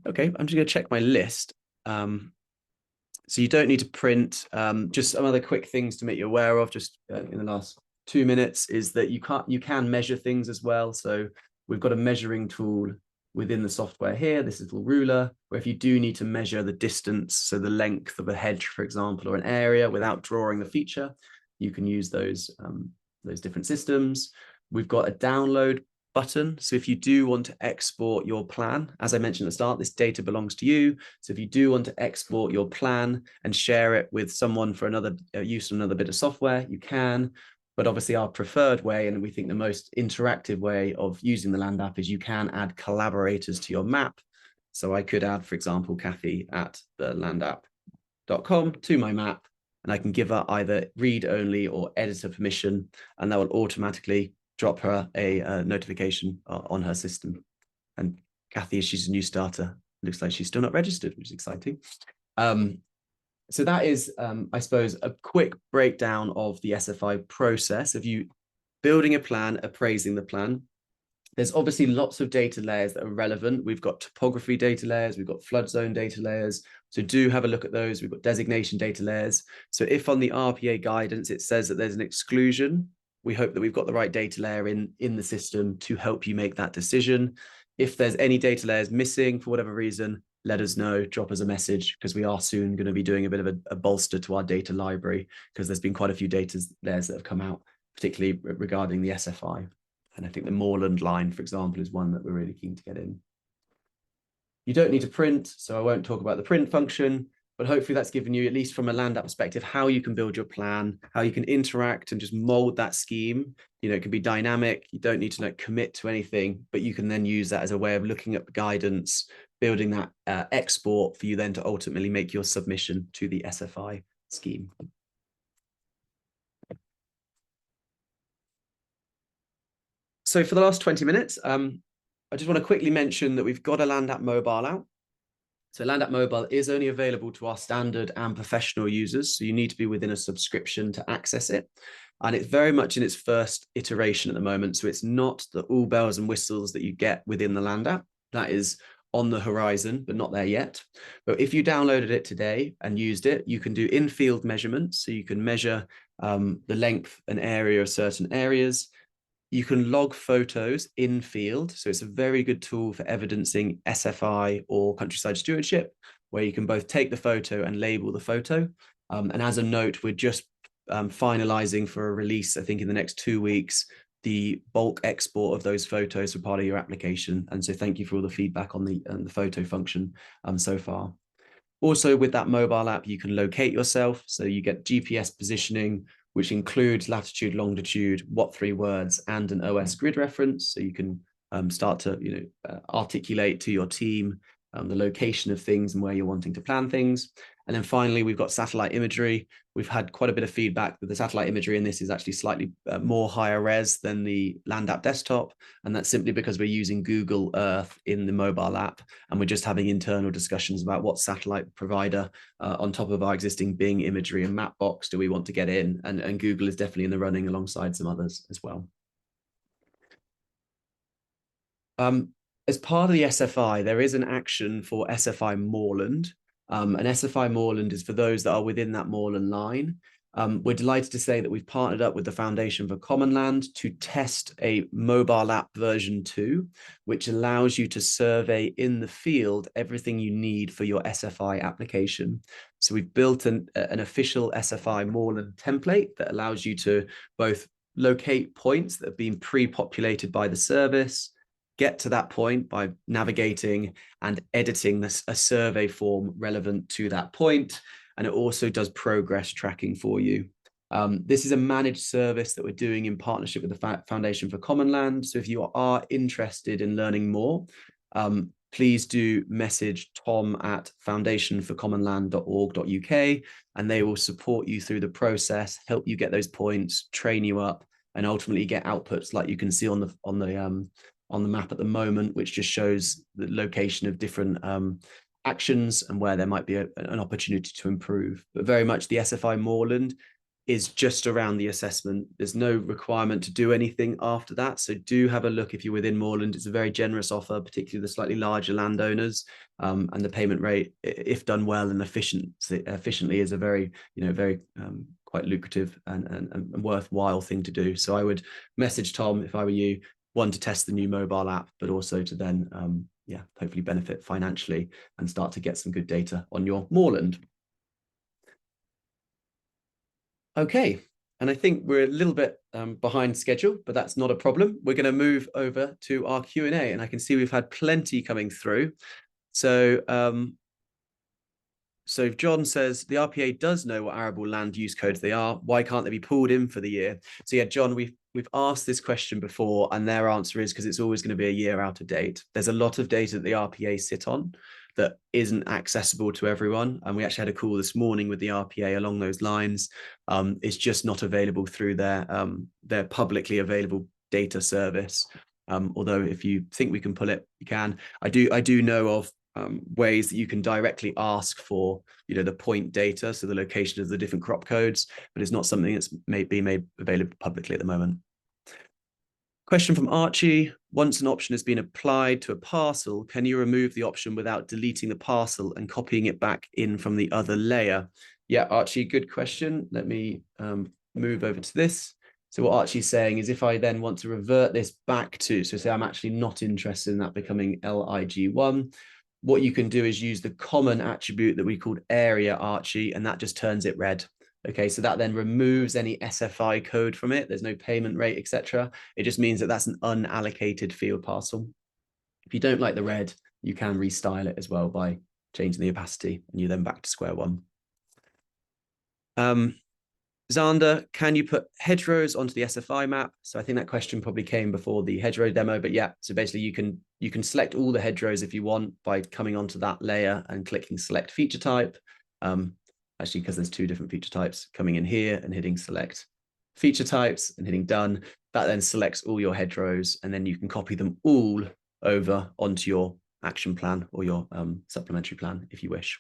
Okay, I'm just going to check my list. So you don't need to print. Just some other quick things to make you aware of, just in the last 2 minutes, is that you can measure things as well. So we've got a measuring tool within the software here, this little ruler, where if you do need to measure the distance, so the length of a hedge, for example, or an area without drawing the feature, you can use those different systems. We've got a download button. So if you do want to export your plan, as I mentioned at the start, this data belongs to you. So if you do want to export your plan and share it with someone for another use on another bit of software, you can. But obviously our preferred way, and we think the most interactive way of using the Land app, is you can add collaborators to your map. So I could add, for example, Kathy at thelandapp.com to my map, and I can give her either read only or editor permission, and that will automatically drop her a notification on her system. And Kathy, she's a new starter, looks like she's still not registered, which is exciting. So that is, I suppose, a quick breakdown of the SFI process of you building a plan, appraising the plan. There's obviously lots of data layers that are relevant. We've got topography data layers, we've got flood zone data layers. So do have a look at those. We've got designation data layers. So if on the RPA guidance, it says that there's an exclusion, we hope that we've got the right data layer in the system to help you make that decision. If there's any data layers missing for whatever reason, let us know, drop us a message, because we are soon going to be doing a bit of a bolster to our data library, because there's been quite a few data layers that have come out, particularly regarding the SFI. And I think the Moorland line, for example, is one that we're really keen to get in. You don't need to print, so I won't talk about the print function, but hopefully that's given you, at least from a Land app perspective, how you can build your plan, how you can interact and just mold that scheme. You know, it can be dynamic. You don't need to commit to anything, but you can then use that as a way of looking at the guidance, building that export for you then to ultimately make your submission to the SFI scheme. So for the last 20 minutes, I just want to quickly mention that we've got a Land app mobile out. So Land app mobile is only available to our standard and professional users. So you need to be within a subscription to access it. And it's very much in its first iteration at the moment. So it's not the all bells and whistles that you get within the Land app. That is on the horizon, but not there yet. But if you downloaded it today and used it, you can do in-field measurements. So you can measure the length and area of certain areas. You can log photos in field. So it's a very good tool for evidencing SFI or countryside stewardship, where you can both take the photo and label the photo. And as a note, we're just finalizing for a release, I think in the next 2 weeks, the bulk export of those photos for part of your application. And so thank you for all the feedback on the photo function so far. Also, with that mobile app, you can locate yourself. So you get GPS positioning, which includes latitude, longitude, what 3 words, and an OS grid reference. So you can start to articulate to your team the location of things and where you're wanting to plan things. And then finally, we've got satellite imagery. We've had quite a bit of feedback that the satellite imagery in this is actually slightly more higher res than the Land app desktop. And that's simply because we're using Google Earth in the mobile app. And we're just having internal discussions about what satellite provider on top of our existing Bing imagery and Mapbox do we want to get in. And Google is definitely in the running alongside some others as well. As part of the SFI, there is an action for SFI Moorland. And SFI Moorland is for those that are within that moorland line. We're delighted to say that we've partnered up with the Foundation for Common Land to test a mobile app version 2, which allows you to survey in the field everything you need for your SFI application. So we've built an official SFI Moorland template that allows you to both locate points that have been pre-populated by the service, get to that point by navigating and editing a survey form relevant to that point. And it also does progress tracking for you. This is a managed service that we're doing in partnership with the Foundation for Common Land. So if you are interested in learning more, please do message Tom at foundationforcommonland.org.uk, and they will support you through the process, help you get those points, train you up, and ultimately get outputs like you can see on the map at the moment, which just shows the location of different actions and where there might be an opportunity to improve. But very much the SFI Moorland is just around the assessment. There's no requirement to do anything after that. So do have a look if you're within Moorland. It's a very generous offer, particularly the slightly larger landowners. And the payment rate, if done well and efficiently, is a very, quite lucrative and worthwhile thing to do. So I would message Tom if I were you, one, to test the new mobile app, but also to then, hopefully benefit financially and start to get some good data on your moorland. Okay, and I think we're a little bit behind schedule, but that's not a problem. We're going to move over to our Q&A, and I can see we've had plenty coming through. So, so John says, the RPA does know what arable land use codes they are. Why can't they be pulled in for the year? So yeah, John, we've asked this question before, and their answer is because it's always going to be a year out of date. There's a lot of data that the RPA sit on that isn't accessible to everyone. And we actually had a call this morning with the RPA along those lines. It's just not available through their publicly available data service. Although if you think we can pull it, you can. I do know of ways that you can directly ask for, the point data, so the location of the different crop codes, but it's not something that's being made available publicly at the moment. Question from Archie: once an option has been applied to a parcel, can you remove the option without deleting the parcel and copying it back in from the other layer? Yeah, Archie, good question. Let me move over to this. So what Archie's saying is, if I then want to revert this back to, so say I'm actually not interested in that becoming LIG1, what you can do is use the common attribute that we called area, Archie, and that just turns it red. Okay, so that then removes any SFI code from it. There's no payment rate, etc. It just means that that's an unallocated field parcel. If you don't like the red, you can restyle it as well by changing the opacity, and you're then back to square one. Xander, can you put hedgerows onto the SFI map? So I think that question probably came before the hedgerow demo, but yeah, so basically you can select all the hedgerows if you want by coming onto that layer and clicking select feature type. Actually, because there's two different feature types, coming in here and hitting select feature types and hitting done, that then selects all your hedgerows, and then you can copy them all over onto your action plan or your supplementary plan if you wish.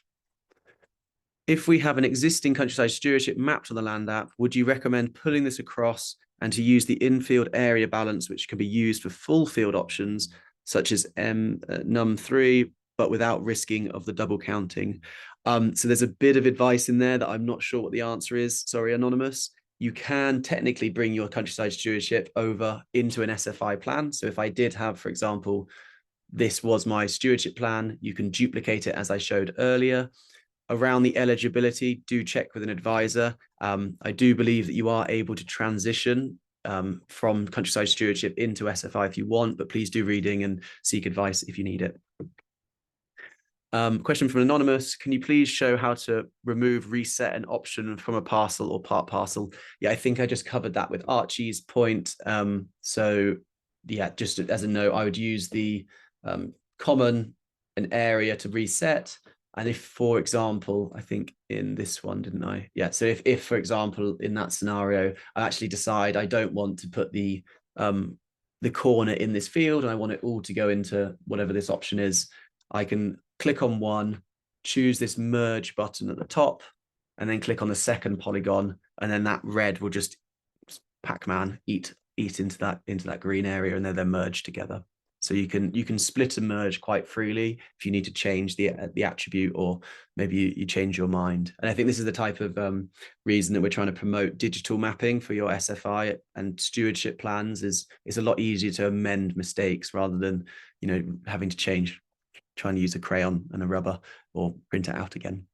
If we have an existing countryside stewardship mapped on the Land app, would you recommend pulling this across and to use the in-field area balance, which can be used for full field options, such as num3, but without risking of the double counting? So there's a bit of advice in there that I'm not sure what the answer is. Sorry, Anonymous. You can technically bring your countryside stewardship over into an SFI plan. So if I did have, for example, this was my stewardship plan, you can duplicate it as I showed earlier. Around the eligibility, do check with an advisor. I do believe that you are able to transition from countryside stewardship into SFI if you want, but please do reading and seek advice if you need it. Question from Anonymous, can you please show how to remove, reset an option from a parcel or part parcel? Yeah, I think I just covered that with Archie's point. So yeah, just as a note, I would use the common and area to reset. And if, for example, I think in this one, didn't I? Yeah, so if for example, in that scenario, I actually decide I don't want to put the corner in this field and I want it all to go into whatever this option is, I can click on one, choose this merge button at the top, and then click on the second polygon, and then that red will just Pac-Man eat into that green area, and they're merged together. So you can split and merge quite freely if you need to change the attribute, or maybe you change your mind. And I think this is the type of reason that we're trying to promote digital mapping for your SFI and stewardship plans. It's a lot easier to amend mistakes rather than having to trying to use a crayon and a rubber or print it out again.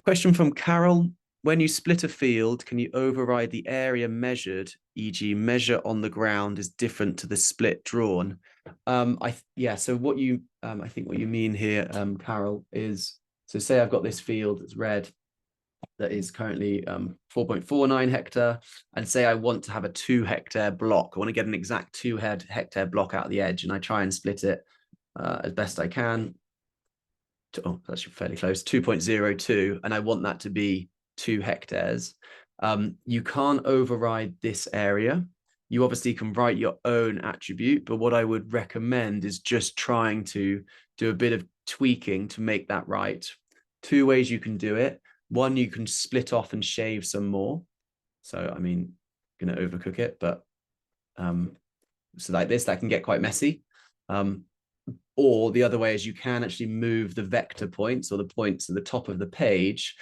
Question from Carol. When you split a field, can you override the area measured, e.g. measure on the ground is different to the split drawn? So what you, I think what you mean here, Carol, is, so say I've got this field that's red that is currently 4.49 hectare, and say I want to have a 2 hectare block. I want to get an exact 2 hectare block out of the edge, and I try and split it as best I can. That's fairly close, 2.02, and I want that to be 2 hectares. You can't override this area. You obviously can write your own attribute, but what I would recommend is just trying to do a bit of tweaking to make that right. 2 ways you can do it. One, you can split off and shave some more. So, I mean, I'm going to overcook it, but so like this, that can get quite messy. Or the other way is you can actually move the vector points or the points at the top of the page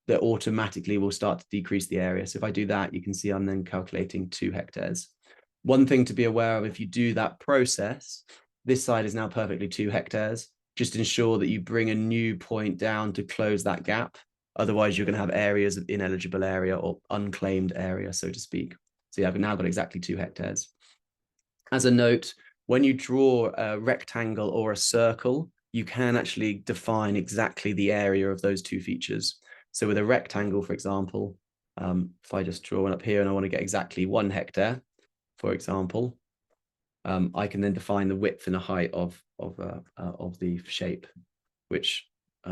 that automatically will start to decrease the area. So if I do that, you can see I'm then calculating 2 hectares. One thing to be aware of, if you do that process, this side is now perfectly 2 hectares. Just ensure that you bring a new point down to close that gap. Otherwise, you're going to have areas of ineligible area or unclaimed area, so to speak. So yeah, I've now got exactly 2 hectares. As a note, when you draw a rectangle or a circle, you can actually define exactly the area of those 2 features. So with a rectangle, for example, if I just draw one up here and I want to get exactly 1 hectare, for example, I can then define the width and the height of the shape, which I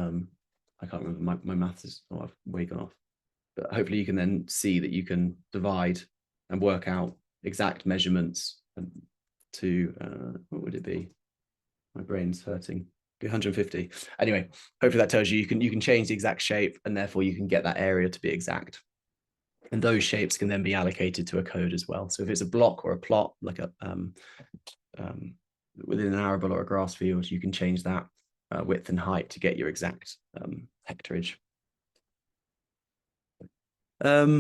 can't remember. My maths is, I've way gone off. But hopefully you can then see that you can divide and work out exact measurements to, what would it be? My brain's hurting. 150. Anyway, hopefully that tells you you can change the exact shape, and therefore you can get that area to be exact. And those shapes can then be allocated to a code as well. So if it's a block or a plot, like a within an arable or a grass field, you can change that width and height to get your exact hectareage. A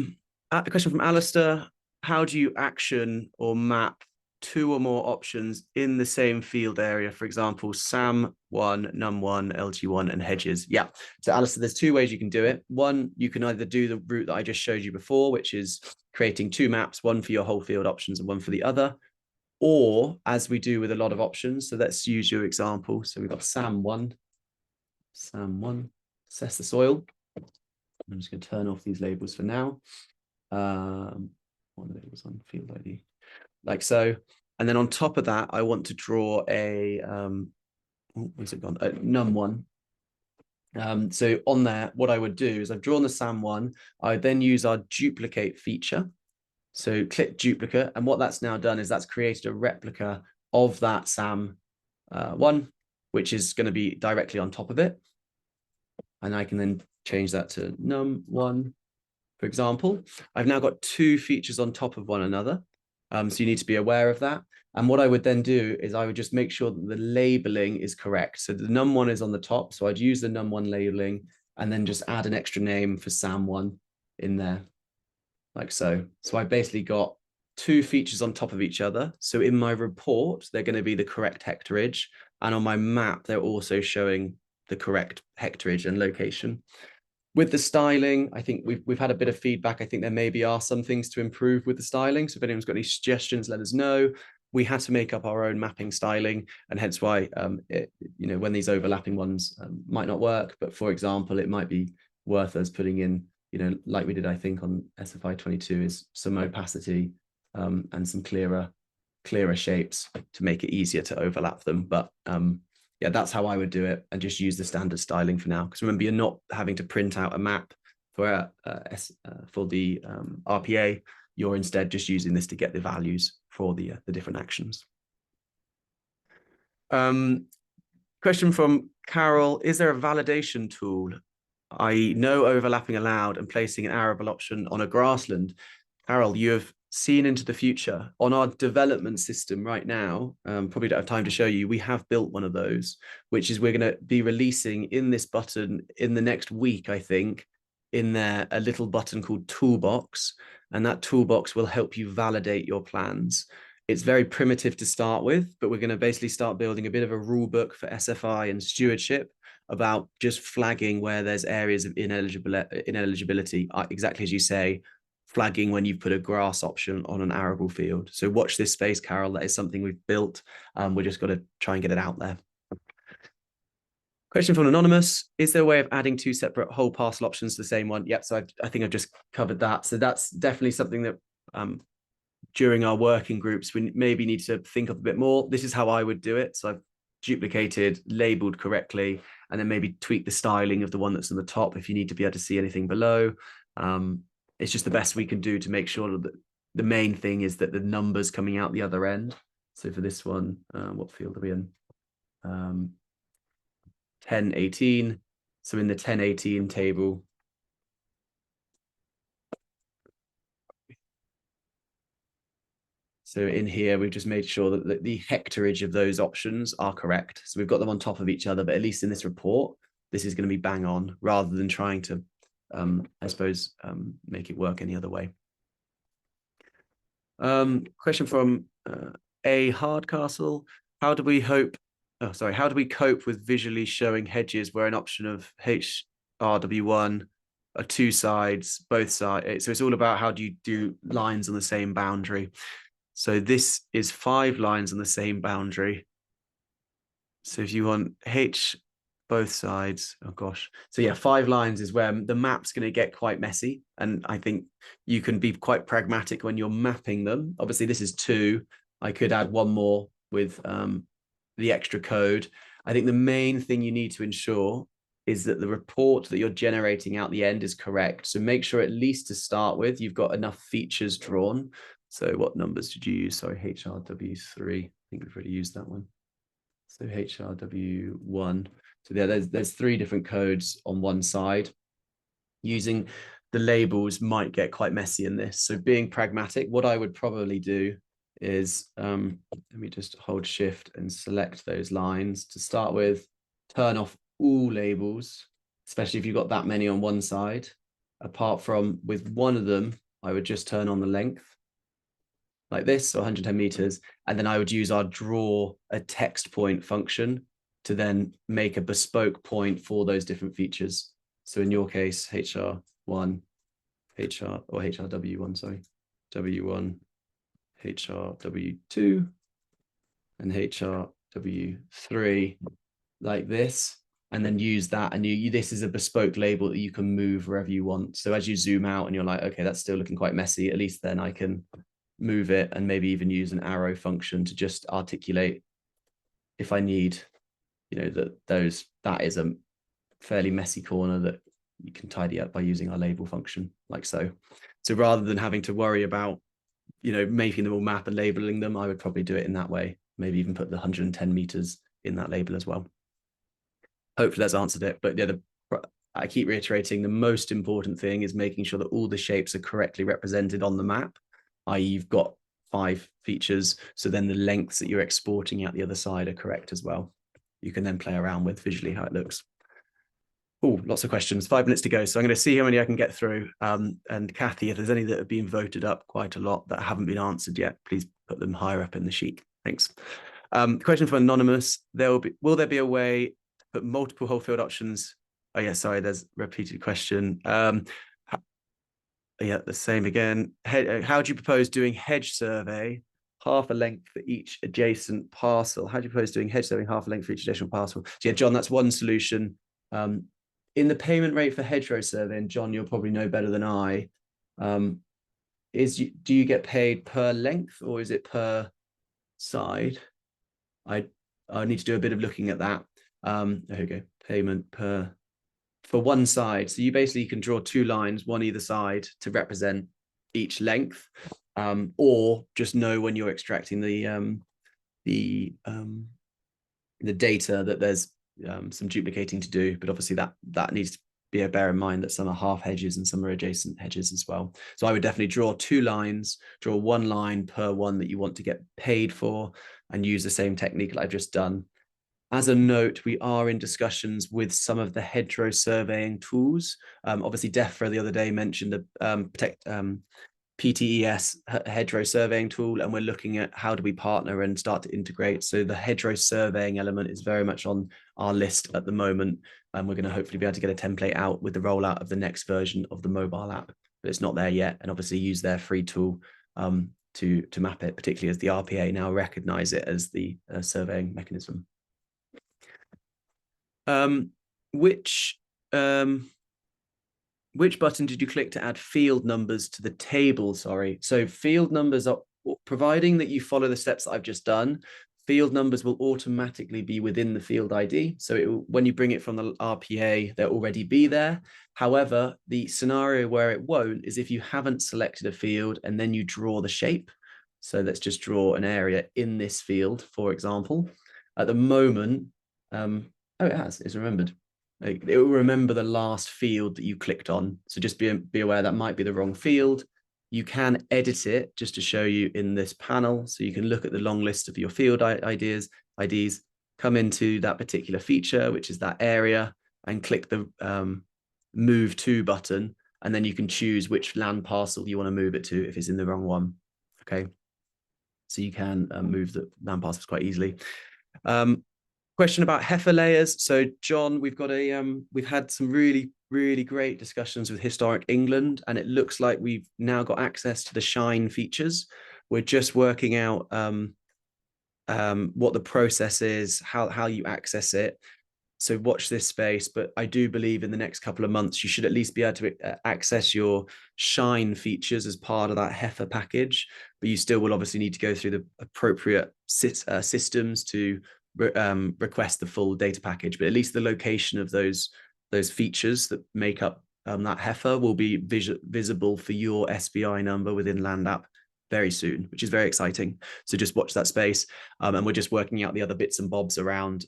question from Alistair. How do you action or map 2 or more options in the same field area? For example, SAM1, NUM1, LG1, and hedges. Yeah. So Alistair, there's 2 ways you can do it. One, you can either do the route that I just showed you before, which is creating 2 maps, one for your whole field options and one for the other. Or as we do with a lot of options, so let's use your example. So we've got SAM1, assess the soil. I'm just going to turn off these labels for now. What are the labels on field ID? Like so. And then on top of that, I want to draw a, where's it gone? NUM1. So on there, what I would do is I've drawn the SAM1. I would then use our duplicate feature. So click duplicate. And what that's now done is that's created a replica of that SAM1, which is going to be directly on top of it. And I can then change that to NUM1, for example. I've now got 2 features on top of one another. So you need to be aware of that. And what I would then do is I would just make sure that the labeling is correct. So the NUM1 is on the top. So I'd use the NUM1 labeling and then just add an extra name for SAM1 in there, like so. So I basically got 2 features on top of each other. So in my report, they're going to be the correct hectareage. And on my map, they're also showing the correct hectareage and location. With the styling, I think we've had a bit of feedback. I think there maybe are some things to improve with the styling. So if anyone's got any suggestions, let us know. We had to make up our own mapping styling, and hence why when these overlapping ones might not work. But for example, it might be worth us putting in, like we did, I think, on SFI 22, is some opacity and some clearer shapes to make it easier to overlap them. But yeah, that's how I would do it, and just use the standard styling for now. Because remember, you're not having to print out a map for the RPA. You're instead just using this to get the values for the different actions. Question from Carol: is there a validation tool, i.e., no overlapping allowed, and placing an arable option on a grassland? Carol, you have seen into the future. On our development system right now, probably don't have time to show you, we have built one of those, which is we're going to be releasing in this button in the next week, I think, in there, a little button called Toolbox, and that toolbox will help you validate your plans. It's very primitive to start with, but we're going to basically start building a bit of a rule book for SFI and stewardship about just flagging where there's areas of ineligibility, exactly as you say, flagging when you put a grass option on an arable field. So watch this space, Carol. That is something we've built. We're just got to try and get it out there. Question from Anonymous: is there a way of adding two separate whole parcel options to the same one? Yep, so I think I've just covered that. So that's definitely something that during our working groups, we maybe need to think of a bit more. This is how I would do it. So I've duplicated, labeled correctly, and then maybe tweak the styling of the one that's on the top if you need to be able to see anything below. It's just the best we can do to make sure that the main thing is that the numbers coming out the other end. So for this one, what field are we in? 1018. So in the 1018 table, so in here, we've just made sure that the hectareage of those options are correct. So we've got them on top of each other, but at least in this report, this is going to be bang on, rather than trying to I suppose, make it work any other way. Question from A Hardcastle: how do we cope with visually showing hedges where an option of HRW1 are two sides, both sides? So it's all about how do you do lines on the same boundary. So this is 5 lines on the same boundary. So if you want both sides, oh gosh, so yeah, 5 lines is where the map's going to get quite messy, and I think you can be quite pragmatic when you're mapping them. Obviously this is 2. I could add 1 more with the extra code. I think the main thing you need to ensure is that the report that you're generating out the end is correct. So make sure, at least to start with, you've got enough features drawn. So what numbers did you use? Sorry, HRW3, I think we've already used that one. So HRW1. So yeah, there's 3 different codes on one side. Using the labels might get quite messy in this. So being pragmatic, what I would probably do is, let me just hold shift and select those lines to start with, turn off all labels, especially if you've got that many on one side. Apart from with one of them, I would just turn on the length like this, so 110 meters. And then I would use our draw a text point function to then make a bespoke point for those different features. So in your case, HR1, HRW1, sorry, W1, HRW2, and HRW3 like this, and then use that. And this is a bespoke label that you can move wherever you want. So as you zoom out and you're like, okay, that's still looking quite messy, at least then I can move it and maybe even use an arrow function to just articulate if I need, that is a fairly messy corner that you can tidy up by using our label function like so. So rather than having to worry about, making them all map and labeling them, I would probably do it in that way. Maybe even put the 110 meters in that label as well. Hopefully that's answered it. But yeah, I keep reiterating, the most important thing is making sure that all the shapes are correctly represented on the map, i.e. you've got 5 features, so then the lengths that you're exporting out the other side are correct as well. You can then play around with visually how it looks. Oh, lots of questions, 5 minutes to go. So I'm going to see how many I can get through. And Kathy, if there's any that have been voted up quite a lot that haven't been answered yet, please put them higher up in the sheet. Thanks. Question from Anonymous: will there be a way to put multiple whole field options Oh yeah, sorry, there's a repeated question. Yeah, the same again. How do you propose doing hedge survey, half a length for each adjacent parcel? How do you propose doing hedge survey, half a length for each adjacent parcel? So yeah, John, that's one solution. In the payment rate for hedgerow survey, and John, you'll probably know better than I, do you get paid per length or is it per side? I need to do a bit of looking at that. There we go. Payment per for one side. So you basically can draw two lines, one either side, to represent each length, or just know when you're extracting the data that there's some duplicating to do. But obviously that needs to be a bear in mind that some are half hedges and some are adjacent hedges as well. So I would definitely draw two lines, draw one line per one that you want to get paid for, and use the same technique that I've just done. As a note, we are in discussions with some of the hedgerow surveying tools. Obviously, DEFRA the other day mentioned the PTES hedgerow surveying tool, and we're looking at how do we partner and start to integrate. So the hedgerow surveying element is very much on our list at the moment, and we're going to hopefully be able to get a template out with the rollout of the next version of the mobile app, but it's not there yet. And obviously use their free tool to map it, particularly as the RPA now recognize it as the surveying mechanism. Which button did you click to add field numbers to the table? Sorry. So field numbers are, providing that you follow the steps that I've just done, field numbers will automatically be within the field ID. So when you bring it from the RPA, they'll already be there. However, the scenario where it won't is if you haven't selected a field and then you draw the shape. So let's just draw an area in this field, for example. At the moment, oh, it's remembered. It will remember the last field that you clicked on. So just be aware that might be the wrong field. You can edit it just to show you in this panel. So you can look at the long list of your field IDs, come into that particular feature, which is that area, and click the move to button. And then you can choose which land parcel you want to move it to if it's in the wrong one. Okay. So you can move the land parcels quite easily. Question about heifer layers. So John, we've had some really great discussions with Historic England, and it looks like we've now got access to the shine features. We're just working out what the process is, how you access it. So watch this space, but I do believe in the next couple of months, you should at least be able to access your shine features as part of that heifer package, but you still will obviously need to go through the appropriate systems to request the full data package. But at least the location of those features that make up that heifer will be visible for your SBI number within LandApp very soon, which is very exciting. So just watch that space. And we're just working out the other bits and bobs around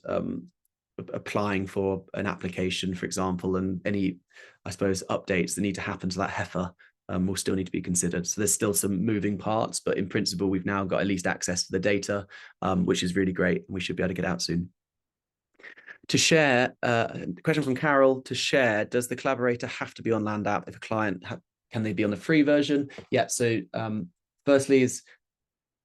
applying for an application, for example, and any, I suppose, updates that need to happen to that heifer will still need to be considered. So there's still some moving parts, but in principle, we've now got at least access to the data, which is really great. And we should be able to get out soon. To share, question from Carol, to share, does the collaborator have to be on LandApp if a client, can they be on the free version? Yeah, so firstly is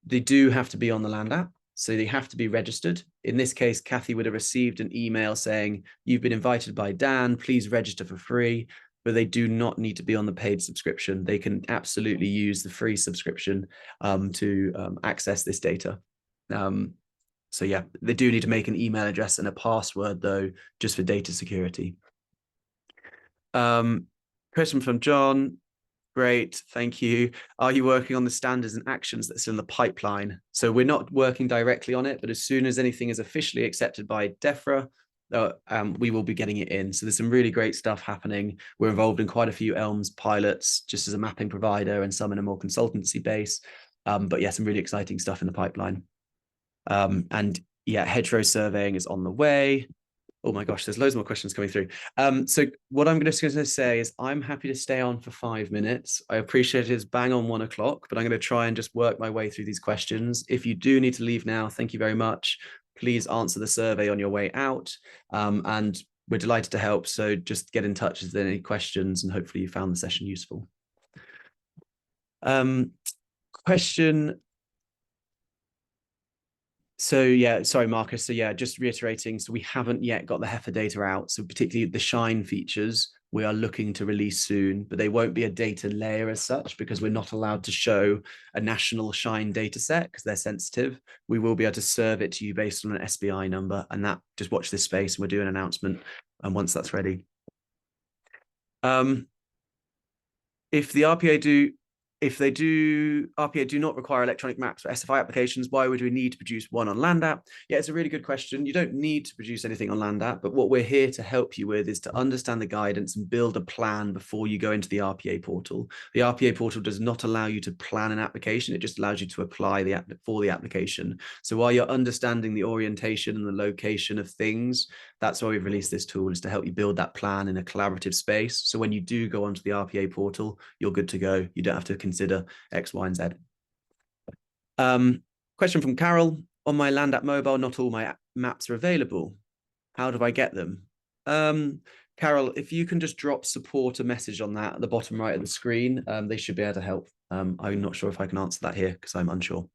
they do have to be on the LandApp. So they have to be registered. In this case, Kathy would have received an email saying, you've been invited by Dan, please register for free, but they do not need to be on the paid subscription. They can absolutely use the free subscription to access this data. So yeah, they do need to make an email address and a password though, just for data security. Question from John. Great, thank you. Are you working on the standards and actions that's in the pipeline? So we're not working directly on it, but as soon as anything is officially accepted by DEFRA, we will be getting it in. So there's some really great stuff happening. We're involved in quite a few ELMS pilots, just as a mapping provider, and some in a more consultancy base. But yeah, some really exciting stuff in the pipeline. And yeah, hedgerow surveying is on the way. Oh my gosh, there's loads more questions coming through. So what I'm just going to say is I'm happy to stay on for 5 minutes. I appreciate it's bang on 1 o'clock, but I'm going to try and just work my way through these questions. If you do need to leave now, thank you very much. Please answer the survey on your way out. And we're delighted to help. So just get in touch if there are any questions, and hopefully you found the session useful. Question So yeah, sorry, Marcus. So yeah, just reiterating. So we haven't yet got the heifer data out. So particularly the shine features, we are looking to release soon, but they won't be a data layer as such because we're not allowed to show a national shine data set because they're sensitive. We will be able to serve it to you based on an SBI number, and that just watch this space. And we'll do an announcement, and once that's ready. If the RPA do not require electronic maps for SFI applications, why would we need to produce one on LandApp? Yeah, it's a really good question. You don't need to produce anything on LandApp, but what we're here to help you with is to understand the guidance and build a plan before you go into the RPA portal. The RPA portal does not allow you to plan an application. It just allows you to apply for the application. So while you're understanding the orientation and the location of things, that's why we've released this tool, is to help you build that plan in a collaborative space. So when you do go onto the RPA portal, you're good to go. You don't have to consider X, Y, and Z. Question from Carol. On my LandApp mobile, not all my maps are available. How do I get them? Carol, if you can just drop support a message on that at the bottom right of the screen, they should be able to help. I'm not sure if I can answer that here because I'm unsure.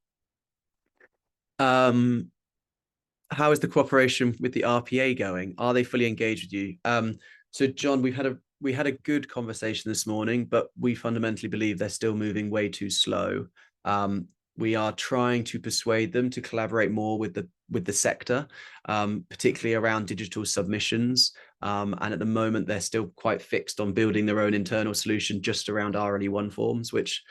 How is the cooperation with the RPA going? Are they fully engaged with you? So John, we had a good conversation this morning, but we fundamentally believe they're still moving way too slow. We are trying to persuade them to collaborate more with the sector, particularly around digital submissions. And at the moment, they're still quite fixed on building their own internal solution just around RLE1 forms, which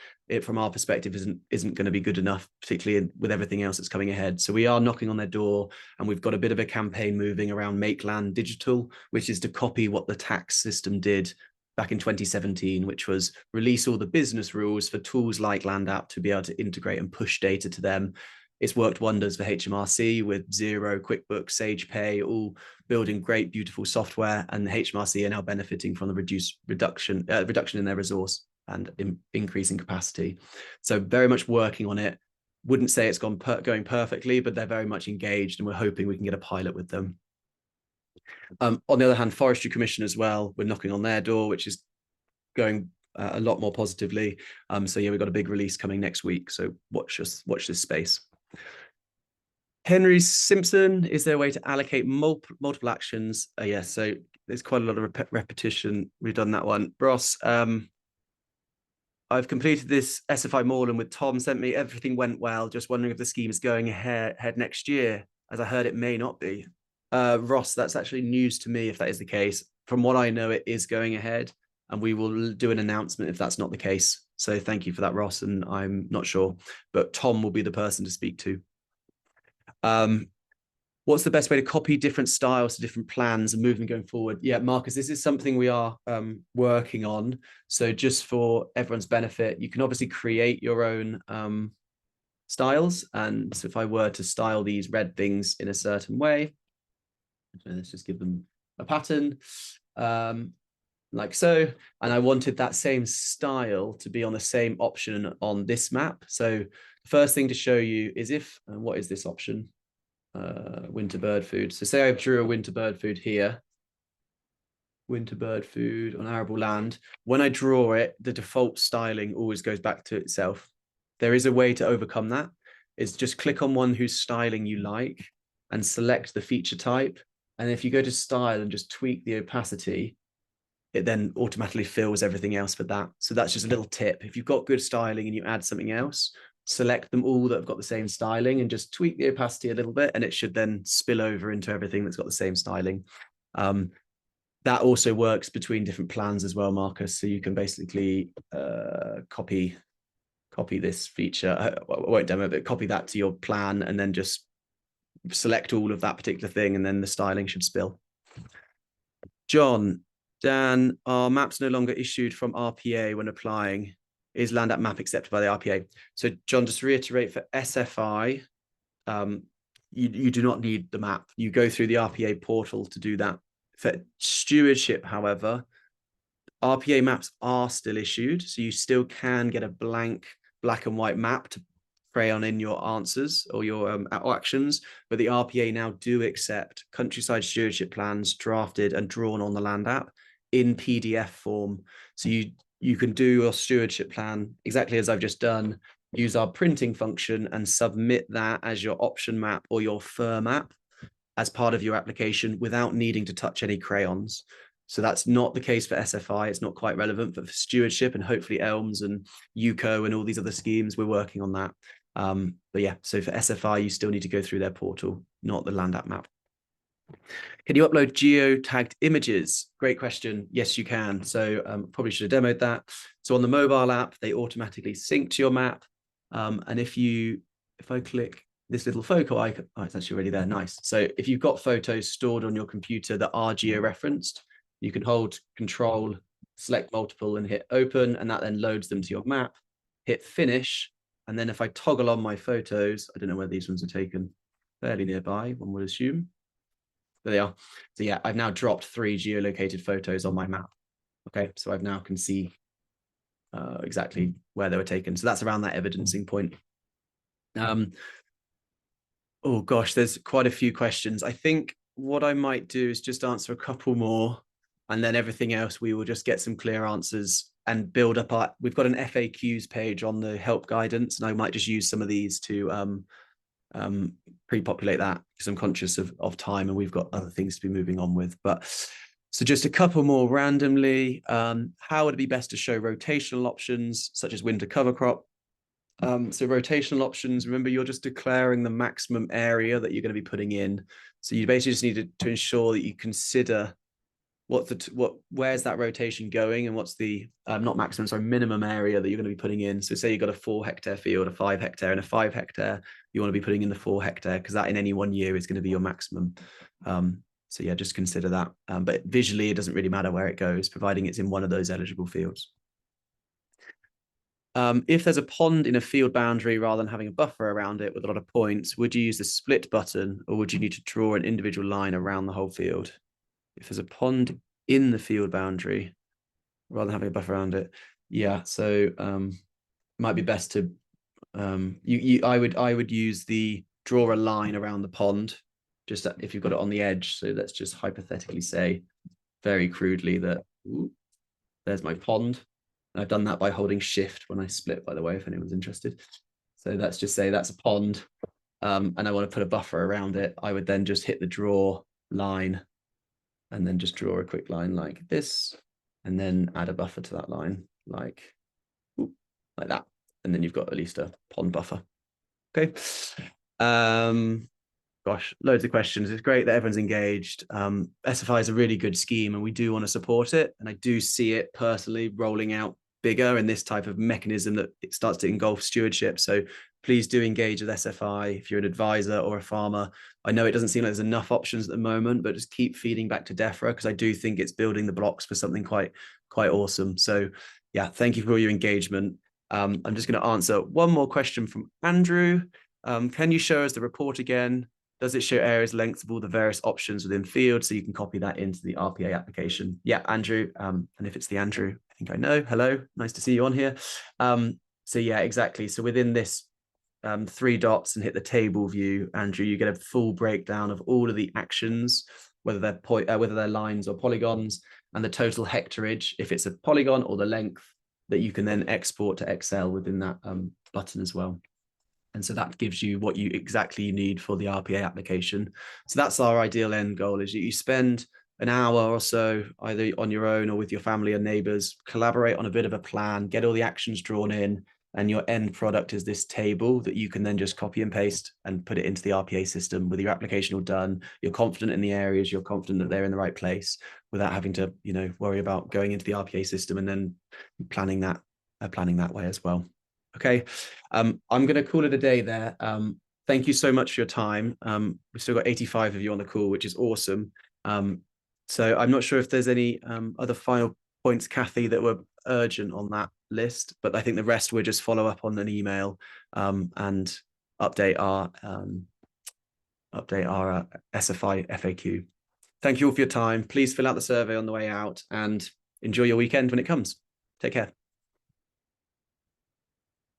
from our perspective isn't going to be good enough, particularly with everything else that's coming ahead. So we are knocking on their door, and we've got a bit of a campaign moving around Make Land Digital, which is to copy what the tax system did back in 2017, which was release all the business rules for tools like LandApp to be able to integrate and push data to them. It's worked wonders for HMRC with Xero, QuickBooks, Sage Pay, all building great, beautiful software, and HMRC are now benefiting from the reduction in their resource and increasing capacity. So very much working on it. Wouldn't say it's going perfectly, but they're very much engaged, and we're hoping we can get a pilot with them. On the other hand, Forestry Commission as well, we're knocking on their door, which is going a lot more positively. So yeah, we've got a big release coming next week. So watch this space. Henry Simpson, is there a way to allocate multiple actions? Yes, so there's quite a lot of repetition. We've done that one. Ross, I've completed this SFI Moorland with Tom, sent me, everything went well. Just wondering if the scheme is going ahead next year, as I heard it may not be. Ross, that's actually news to me if that is the case. From what I know, it is going ahead, and we will do an announcement if that's not the case. So thank you for that, Ross, and I'm not sure, but Tom will be the person to speak to. What's the best way to copy different styles to different plans and move them going forward? Yeah, Marcus, this is something we are working on. So just for everyone's benefit, you can obviously create your own styles. And so if I were to style these red things in a certain way, let's just give them a pattern like so. And I wanted that same style to be on the same option on this map. So the first thing to show you is what is this option? Winter bird food. So say I drew a winter bird food here. Winter bird food on arable land. When I draw it, the default styling always goes back to itself. There is a way to overcome that. It's just click on one whose styling you like and select the feature type. And if you go to style and just tweak the opacity, it then automatically fills everything else with that. So that's just a little tip. If you've got good styling and you add something else, select them all that have got the same styling and just tweak the opacity a little bit, and it should then spill over into everything that's got the same styling. That also works between different plans as well, Marcus. So you can basically copy this feature. I won't demo it, but copy that to your plan and then just select all of that particular thing, and then the styling should spill. John, Dan, are maps no longer issued from RPA when applying? Is LandApp map accepted by the RPA? So John, just to reiterate, for SFI, you do not need the map. You go through the RPA portal to do that. For stewardship, however, RPA maps are still issued, so you still can get a blank black and white map to crayon in your answers or your actions, but the RPA now do accept countryside stewardship plans drafted and drawn on the LandApp in PDF form. So you can do your stewardship plan exactly as I've just done. use our printing function and submit that as your option map or your fur map as part of your application without needing to touch any crayons. So that's not the case for SFI. It's not quite relevant, but for stewardship and hopefully ELMS and UCO and all these other schemes, we're working on that. But yeah, so for SFI, you still need to go through their portal, not the land app map. Can you upload geo-tagged images? Great question. Yes, you can. So probably should have demoed that. So on the mobile app, they automatically sync to your map. And if I click this little focal icon, oh, it's actually already there. Nice. So if you've got photos stored on your computer that are geo-referenced, you can hold Control, select multiple and hit open, and that then loads them to your map. Hit finish. And then if I toggle on my photos, I don't know where these ones are taken, fairly nearby, one would assume. There they are. So yeah, I've now dropped 3 geolocated photos on my map. Okay, so I've now can see exactly where they were taken. So that's around that evidencing point. Oh gosh, there's quite a few questions. I think what I might do is just answer a couple more, and then everything else we will just get some clear answers and build up we've got an FAQs page on the help guidance, and I might just use some of these to pre-populate that because I'm conscious of time and we've got other things to be moving on with. But so just a couple more randomly. How would it be best to show rotational options such as winter cover crop? So rotational options, remember, you're just declaring the maximum area that you're going to be putting in. So you basically just need to ensure that you consider where's that rotation going and what's the minimum area that you're going to be putting in. So say you've got a 4 hectare field, a 5 hectare and a 5 hectare, you want to be putting in the 4 hectare because that in any one year is going to be your maximum. So yeah, just consider that. But visually, it doesn't really matter where it goes, providing it's in one of those eligible fields. If there's a pond in a field boundary rather than having a buffer around it with a lot of points, would you use the split button or would you need to draw an individual line around the whole field? If there's a pond in the field boundary rather than having a buffer around it, yeah. So might be best to I would use the draw a line around the pond, just if you've got it on the edge. So let's just hypothetically say very crudely that there's my pond. I've done that by holding shift when I split, by the way, if anyone's interested. So let's just say that's a pond and I want to put a buffer around it. I would then just hit the draw line and then just draw a quick line like this and then add a buffer to that line like that. And then you've got at least a pond buffer. Okay. Gosh, loads of questions. It's great that everyone's engaged. SFI is a really good scheme and we do want to support it. And I do see it personally rolling out bigger in this type of mechanism that it starts to engulf stewardship. So please do engage with SFI if you're an advisor or a farmer. I know it doesn't seem like there's enough options at the moment, but just keep feeding back to DEFRA because I do think it's building the blocks for something quite awesome. So yeah, thank you for all your engagement. I'm just going to answer one more question from Andrew. Can you show us the report again? Does it show areas lengths of all the various options within field so you can copy that into the RPA application? Yeah, Andrew. And if it's the Andrew, I think I know. Hello, nice to see you on here. So yeah, exactly. So within this 3 dots and hit the table view, Andrew, you get a full breakdown of all of the actions, whether they're lines or polygons, and the total hectareage, if it's a polygon, or the length that you can then export to Excel within that button as well. And so that gives you what you exactly need for the RPA application. So that's our ideal end goal, is you spend an hour or so either on your own or with your family and neighbors, collaborate on a bit of a plan, get all the actions drawn in, and your end product is this table that you can then just copy and paste and put it into the RPA system. With your application all done, you're confident in the areas, you're confident that they're in the right place without having to, worry about going into the RPA system and then planning that way as well. Okay, I'm going to call it a day there. Thank you so much for your time. We've still got 85 of you on the call, which is awesome. So I'm not sure if there's any other final points, Kathy, that were urgent on that list, but I think the rest we'll just follow up on an email and update our SFI FAQ. Thank you all for your time. Please fill out the survey on the way out and enjoy your weekend when it comes. Take care.